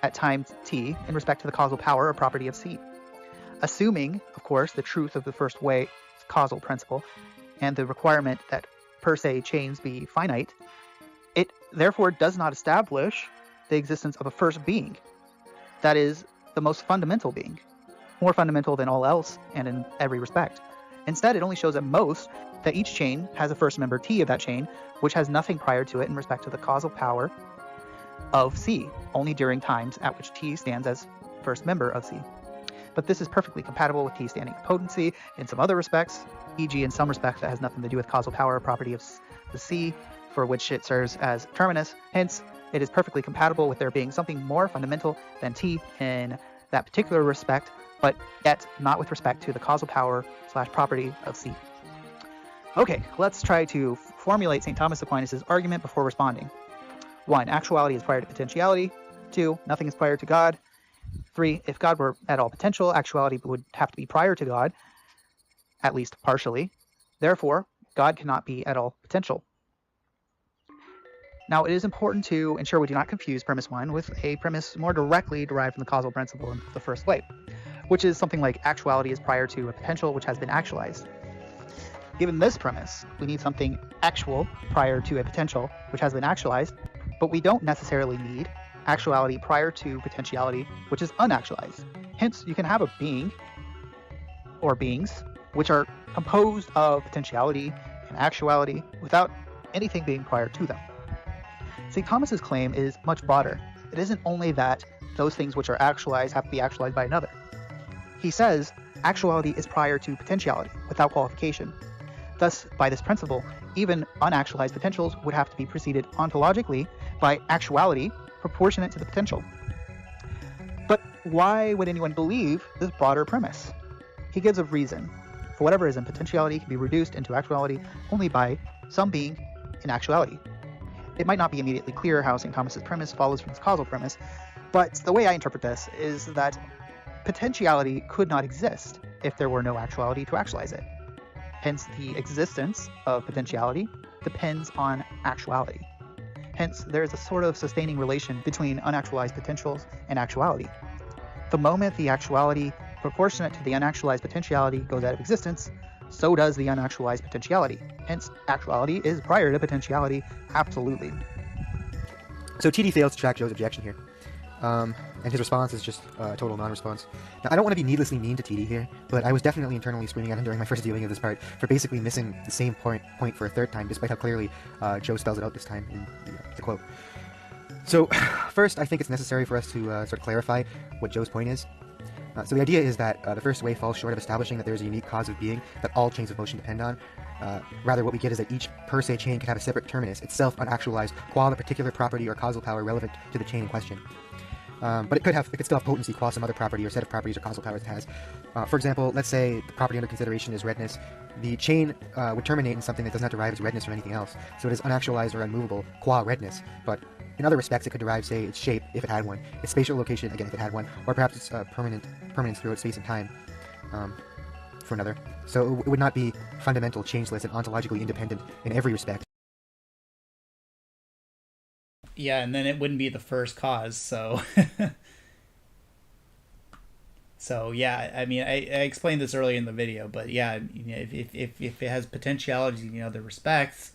at time T in respect to the causal power or property of C. Assuming, of course, the truth of the first way causal principle and the requirement that per se chains be finite, it therefore does not establish the existence of a first being. That is the most fundamental being, more fundamental than all else and in every respect. Instead, it only shows at most that each chain has a first member T of that chain, which has nothing prior to it in respect to the causal power of C, only during times at which T stands as first member of C. But this is perfectly compatible with T standing in potency in some other respects, e.g. in some respects that has nothing to do with causal power or property of the C, for which it serves as terminus. Hence, it is perfectly compatible with there being something more fundamental than T in that particular respect, but yet not with respect to the causal power / property of C. Okay, let's try to formulate St. Thomas Aquinas' argument before responding. 1. Actuality is prior to potentiality. 2. Nothing is prior to God. 3. If God were at all potential, actuality would have to be prior to God, at least partially. Therefore, God cannot be at all potential. Now, it is important to ensure we do not confuse premise 1 with a premise more directly derived from the causal principle in the first way, which is something like actuality is prior to a potential which has been actualized. Given this premise, we need something actual prior to a potential which has been actualized, but we don't necessarily need actuality prior to potentiality which is unactualized. Hence, you can have a being or beings which are composed of potentiality and actuality without anything being prior to them. St. Thomas's claim is much broader. It isn't only that those things which are actualized have to be actualized by another. He says actuality is prior to potentiality without qualification. Thus, by this principle, even unactualized potentials would have to be preceded ontologically by actuality proportionate to the potential. But why would anyone believe this broader premise? He gives a reason. For whatever is in potentiality can be reduced into actuality only by some being in actuality. It might not be immediately clear how St. Thomas's premise follows from his causal premise, but the way I interpret this is that potentiality could not exist if there were no actuality to actualize it. Hence, the existence of potentiality depends on actuality. Hence, there is a sort of sustaining relation between unactualized potentials and actuality. The moment the actuality proportionate to the unactualized potentiality goes out of existence, so does the unactualized potentiality. Hence, actuality is prior to potentiality, absolutely. So TD fails to track Joe's objection here. And his response is just a total non-response. Now, I don't want to be needlessly mean to TD here, but I was definitely internally screaming at him during my first viewing of this part for basically missing the same point for a third time, despite how clearly Joe spells it out this time in the quote. So, first, I think it's necessary for us to sort of clarify what Joe's point is. So the idea is that the first way falls short of establishing that there's a unique cause of being that all chains of motion depend on. Rather, what we get is that each per se chain can have a separate terminus, itself unactualized, qua the particular property or causal power relevant to the chain in question. but it could still have potency qua some other property or set of properties or causal powers it has. For example, let's say the property under consideration is redness. The chain would terminate in something that does not derive its redness from anything else, so it is unactualized or unmovable qua redness. But in other respects, it could derive, say, its shape if it had one, its spatial location again if it had one, or perhaps its permanence throughout space and time for another. So it would not be fundamental, changeless, and ontologically independent in every respect. Yeah, and then it wouldn't be the first cause, so... So, yeah, I mean, I explained this earlier in the video, but yeah, if it has potentiality in other respects,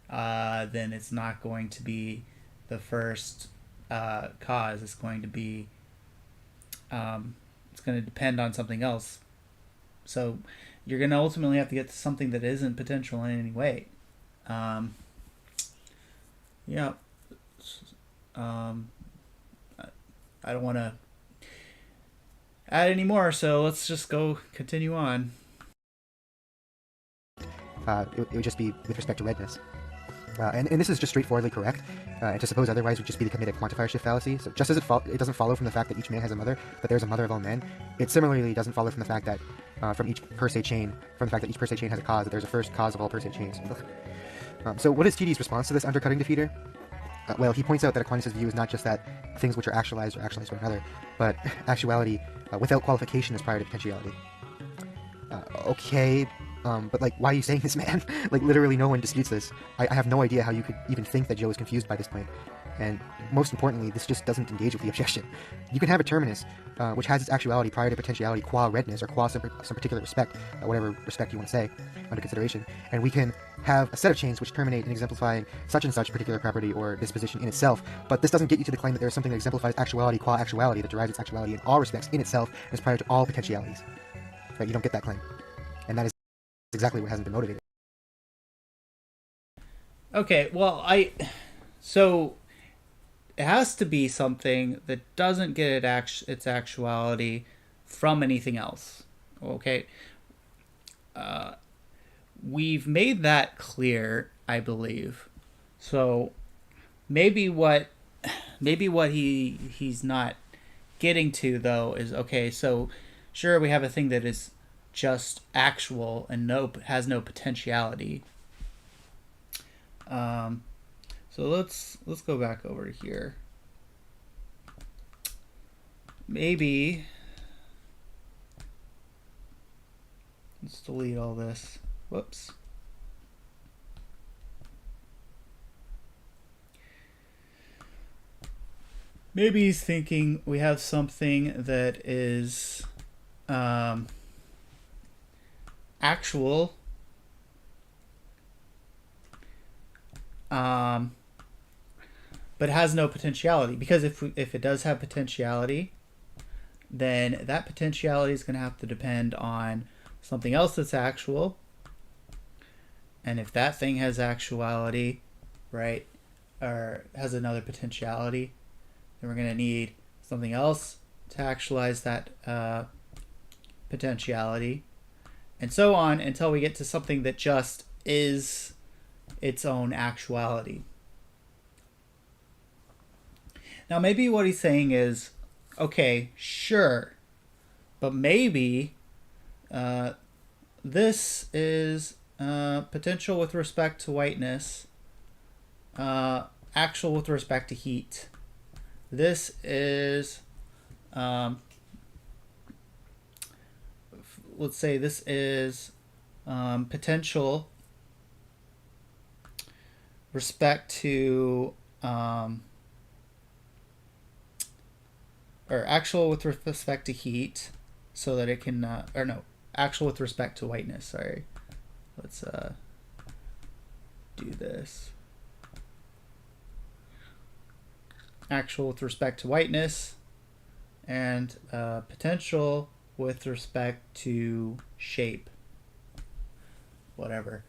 then it's not going to be the first cause. It's going to be... it's going to depend on something else. So you're going to ultimately have to get to something that isn't potential in any way. Yeah. I don't want to add any more, so let's just go continue on. It would just be with respect to redness. And this is just straightforwardly correct, and to suppose otherwise would just be to commit a quantifier shift fallacy. So just as it doesn't follow from the fact that each man has a mother, that there's a mother of all men, it similarly doesn't follow from the fact that from each per se chain has a cause, that there's a first cause of all per se chains. So what is TD's response to this undercutting defeater? Well, he points out that Aquinas' view is not just that things which are actualized are actualized by another, but actuality without qualification is prior to potentiality. Okay, but like, why are you saying this, man? Like, literally no one disputes this. I have no idea how you could even think that Joe is confused by this point. And most importantly, this just doesn't engage with the objection. You can have a terminus, which has its actuality prior to potentiality qua redness, or qua some particular respect, whatever respect you want to say, under consideration, and we can have a set of chains which terminate in exemplifying such and such particular property or disposition in itself, but this doesn't get you to the claim that there is something that exemplifies actuality qua actuality, that derives its actuality in all respects in itself, and is prior to all potentialities. Right? You don't get that claim. And that is exactly what hasn't been motivated. Okay, well, so it has to be something that doesn't get its actuality from anything else. Okay, we've made that clear, I believe. So maybe what he's not getting to though is, okay, so sure, we have a thing that is just actual and has no potentiality. So let's go back over here. Maybe let's delete all this. Whoops. Maybe he's thinking we have something that is actual, but has no potentiality, because if it does have potentiality, then that potentiality is going to have to depend on something else that's actual, and if that thing has actuality, right, or has another potentiality, then we're going to need something else to actualize that potentiality, and so on until we get to something that just is its own actuality. Now, maybe what he's saying is, okay, sure, but maybe this is potential with respect to whiteness, actual with respect to heat. This is, let's say this is potential respect to, or actual with respect to heat, so that it can, or no, actual with respect to whiteness, sorry. Let's do this. Actual with respect to whiteness, and potential with respect to shape, whatever.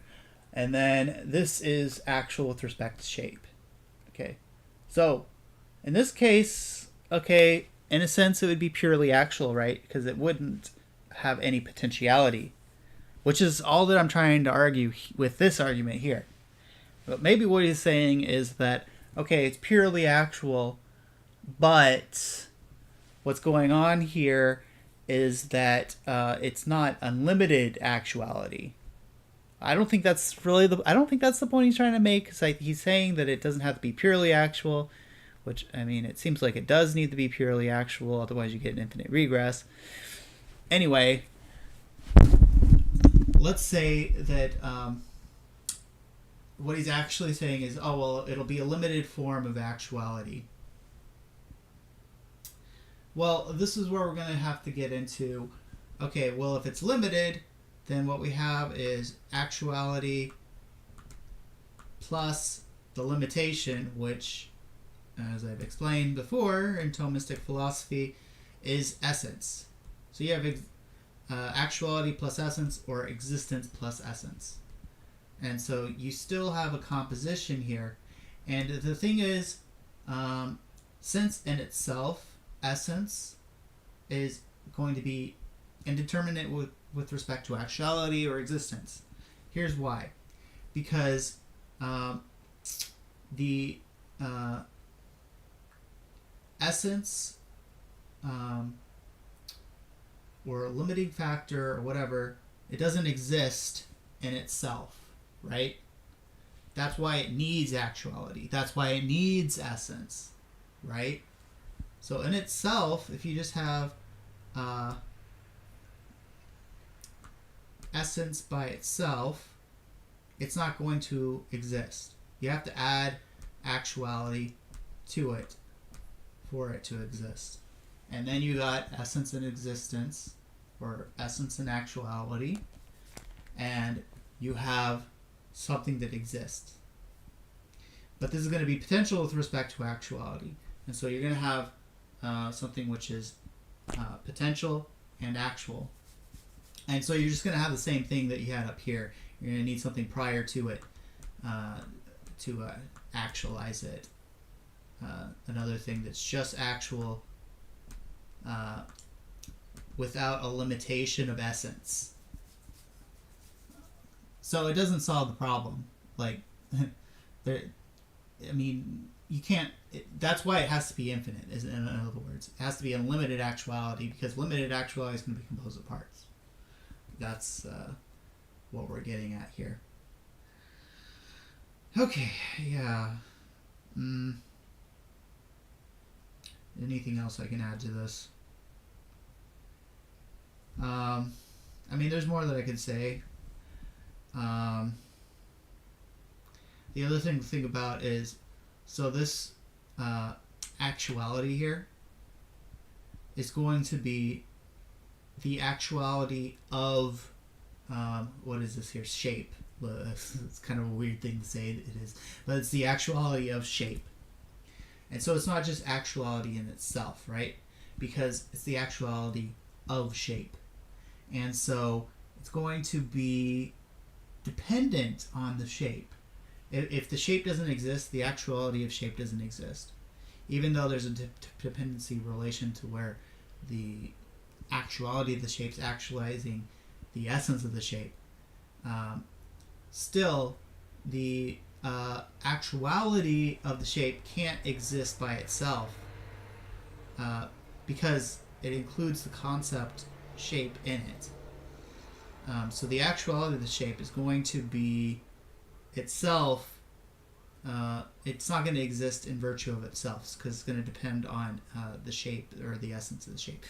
And then this is actual with respect to shape. Okay, so in this case, okay, in a sense it would be purely actual, right? Because it wouldn't have any potentiality, which is all that I'm trying to argue with this argument here. But maybe what he's saying is that, okay, it's purely actual, But what's going on here is that it's not unlimited actuality. I don't think that's the point he's trying to make. Cause he's saying that it doesn't have to be purely actual, which, I mean, it seems like it does need to be purely actual, otherwise you get an infinite regress. Anyway, let's say that what he's actually saying is, oh, well, it'll be a limited form of actuality. Well, this is where we're going to have to get into, okay, well, if it's limited, then what we have is actuality plus the limitation, which, as I've explained before in Thomistic philosophy, is essence. So you have actuality plus essence, or existence plus essence. And so you still have a composition here. And the thing is, since in itself, essence is going to be indeterminate with respect to actuality or existence. Here's why. Because the essence or limiting factor or whatever, it doesn't exist in itself, right? That's why it needs actuality. That's why it needs essence, right? So in itself, if you just have essence by itself, it's not going to exist. You have to add actuality to it for it to exist. And then you got essence and existence, or essence and actuality, and you have something that exists. But this is going to be potential with respect to actuality. And so you're going to have something which is potential and actual. And so you're just going to have the same thing that you had up here. You're going to need something prior to it to actualize it. Another thing that's just actual without a limitation of essence. So it doesn't solve the problem. Like, I mean, you can't. That's why it has to be infinite. In other words, it has to be unlimited actuality, because limited actuality is going to be composed of parts. That's what we're getting at here. Okay, yeah. Anything else I can add to this? I mean, there's more that I could say. The other thing to think about is, so this actuality here is going to be the actuality of, what is this here? Shape. It's kind of a weird thing to say, it is. But it's the actuality of shape. And so it's not just actuality in itself, right? Because it's the actuality of shape. And so it's going to be dependent on the shape. If the shape doesn't exist, the actuality of shape doesn't exist. Even though there's a dependency relation to where the actuality of the shape's actualizing the essence of the shape, still the actuality of the shape can't exist by itself because it includes the concept shape in it. So the actuality of the shape is going to be itself, it's not going to exist in virtue of itself, because it's going to depend on the shape or the essence of the shape,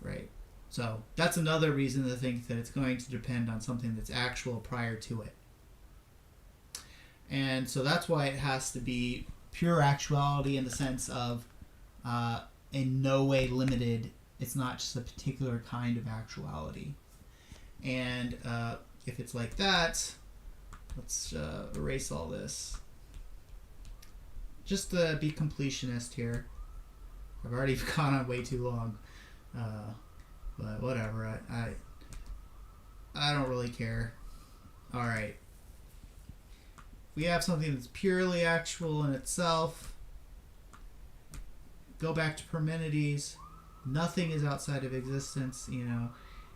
right? So that's another reason to think that it's going to depend on something that's actual prior to it. And so that's why it has to be pure actuality in the sense of in no way limited. It's not just a particular kind of actuality. And if it's like that, let's erase all this. Just to be completionist here. I've already gone on way too long. But whatever. I don't really care. Alright. We have something that's purely actual in itself. Go back to Parmenides. Nothing is outside of existence, you know.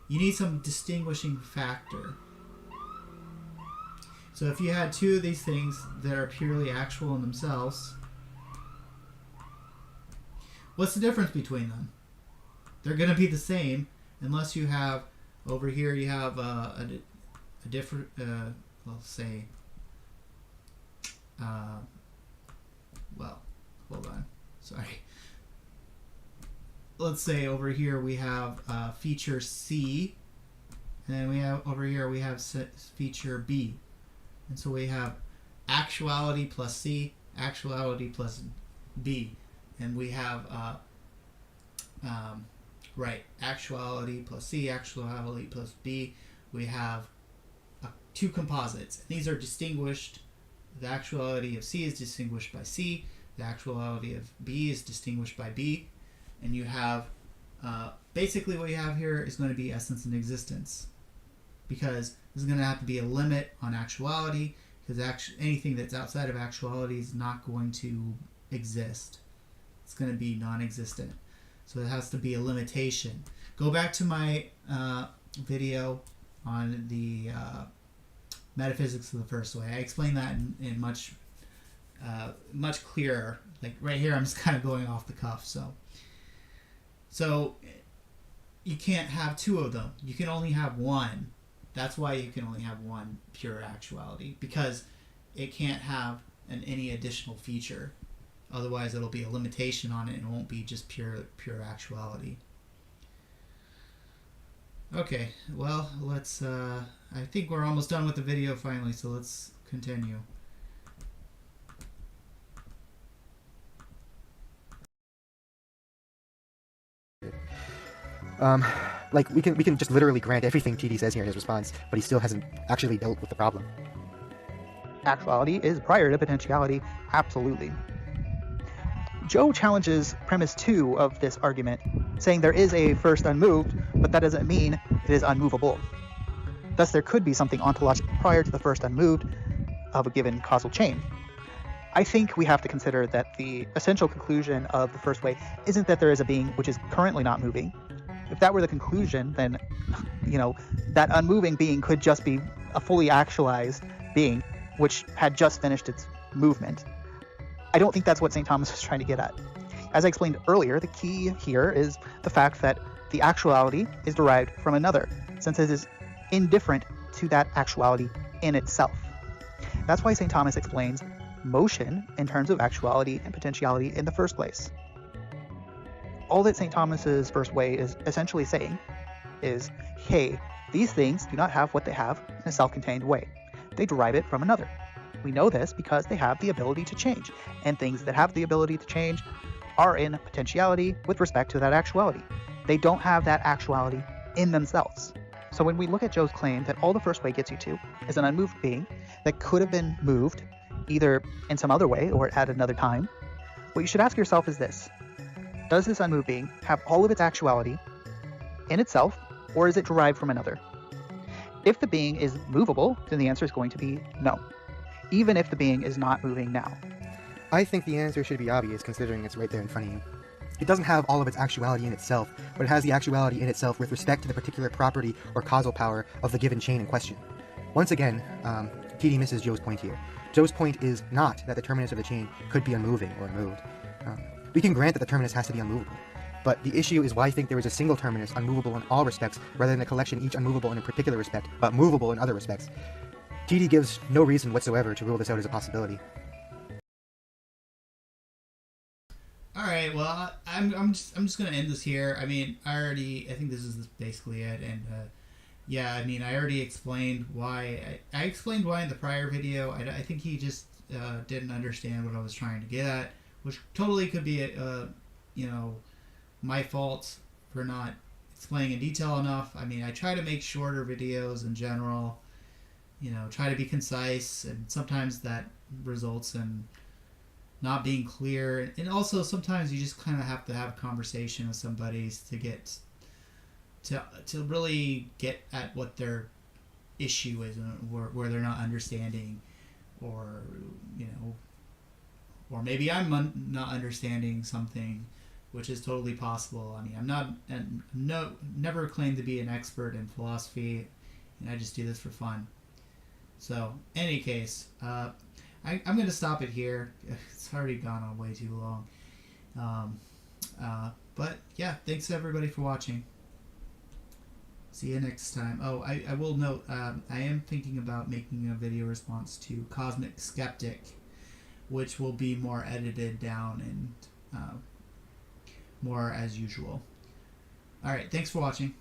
You need some distinguishing factor. So if you had two of these things that are purely actual in themselves, What's the difference between them? They're going to be the same unless you have, over here you have a different, let's say, well, hold on, sorry. Let's say over here we have feature C, and then we have over here we have feature B. And so we have actuality plus C, actuality plus B. And we have, right, actuality plus C, actuality plus B. We have two composites. And these are distinguished. The actuality of C is distinguished by C. The actuality of B is distinguished by B. And you have, basically what you have here is going to be essence and existence. Because there's going to have to be a limit on actuality, because anything that's outside of actuality is not going to exist. It's going to be non-existent. So it has to be a limitation. Go back to my video on the metaphysics of the first way. I explained that in much clearer. Like right here, I'm just kind of going off the cuff. So you can't have two of them. You can only have one. That's why you can only have one pure actuality, because it can't have any additional feature. Otherwise, it'll be a limitation on it, and it won't be just pure actuality. Okay, well, let's. I think we're almost done with the video finally, so let's continue. Like we can just literally grant everything TD says here in his response, but he still hasn't actually dealt with the problem. Actuality is prior to potentiality, absolutely. Joe challenges premise 2 of this argument, saying there is a first unmoved, but that doesn't mean it is unmovable. Thus, there could be something ontological prior to the first unmoved of a given causal chain. I think we have to consider that the essential conclusion of the first way isn't that there is a being which is currently not moving. If that were the conclusion, then, that unmoving being could just be a fully actualized being which had just finished its movement. I don't think that's what St. Thomas was trying to get at. As I explained earlier, the key here is the fact that the actuality is derived from another, since it is indifferent to that actuality in itself. That's why St. Thomas explains motion in terms of actuality and potentiality in the first place. All that St. Thomas's first way is essentially saying is, hey, these things do not have what they have in a self-contained way. They derive it from another. We know this because they have the ability to change, and things that have the ability to change are in potentiality with respect to that actuality. They don't have that actuality in themselves. So when we look at Joe's claim that all the first way gets you to is an unmoved being that could have been moved either in some other way or at another time, what you should ask yourself is this: does this unmoved being have all of its actuality in itself, or is it derived from another? If the being is movable, then the answer is going to be no, even if the being is not moving now. I think the answer should be obvious, considering it's right there in front of you. It doesn't have all of its actuality in itself, but it has the actuality in itself with respect to the particular property or causal power of the given chain in question. Once again, TD misses Joe's point here. Joe's point is not that the terminus of the chain could be unmoving or unmoved. We can grant that the terminus has to be unmovable, but the issue is why I think there is a single terminus unmovable in all respects, rather than a collection each unmovable in a particular respect, but movable in other respects. TD gives no reason whatsoever to rule this out as a possibility. All right, well, I'm just gonna end this here. I mean, I think this is basically it, and yeah, I mean, I already explained why. I explained why in the prior video. I think he just didn't understand what I was trying to get at, which totally could be my fault for not explaining in detail enough. I mean, I try to make shorter videos in general, try to be concise, and sometimes that results in not being clear. And also sometimes you just kind of have to have a conversation with somebody to get to really get at what their issue is, where they're not understanding, or or maybe I'm not understanding something, which is totally possible. I mean, I'm not, never claimed to be an expert in philosophy, and I just do this for fun. So, in any case, I'm going to stop it here. It's already gone on way too long. But yeah, thanks everybody for watching. See you next time. Oh, I will note, I am thinking about making a video response to Cosmic Skeptic, which will be more edited down and more as usual. Alright, thanks for watching.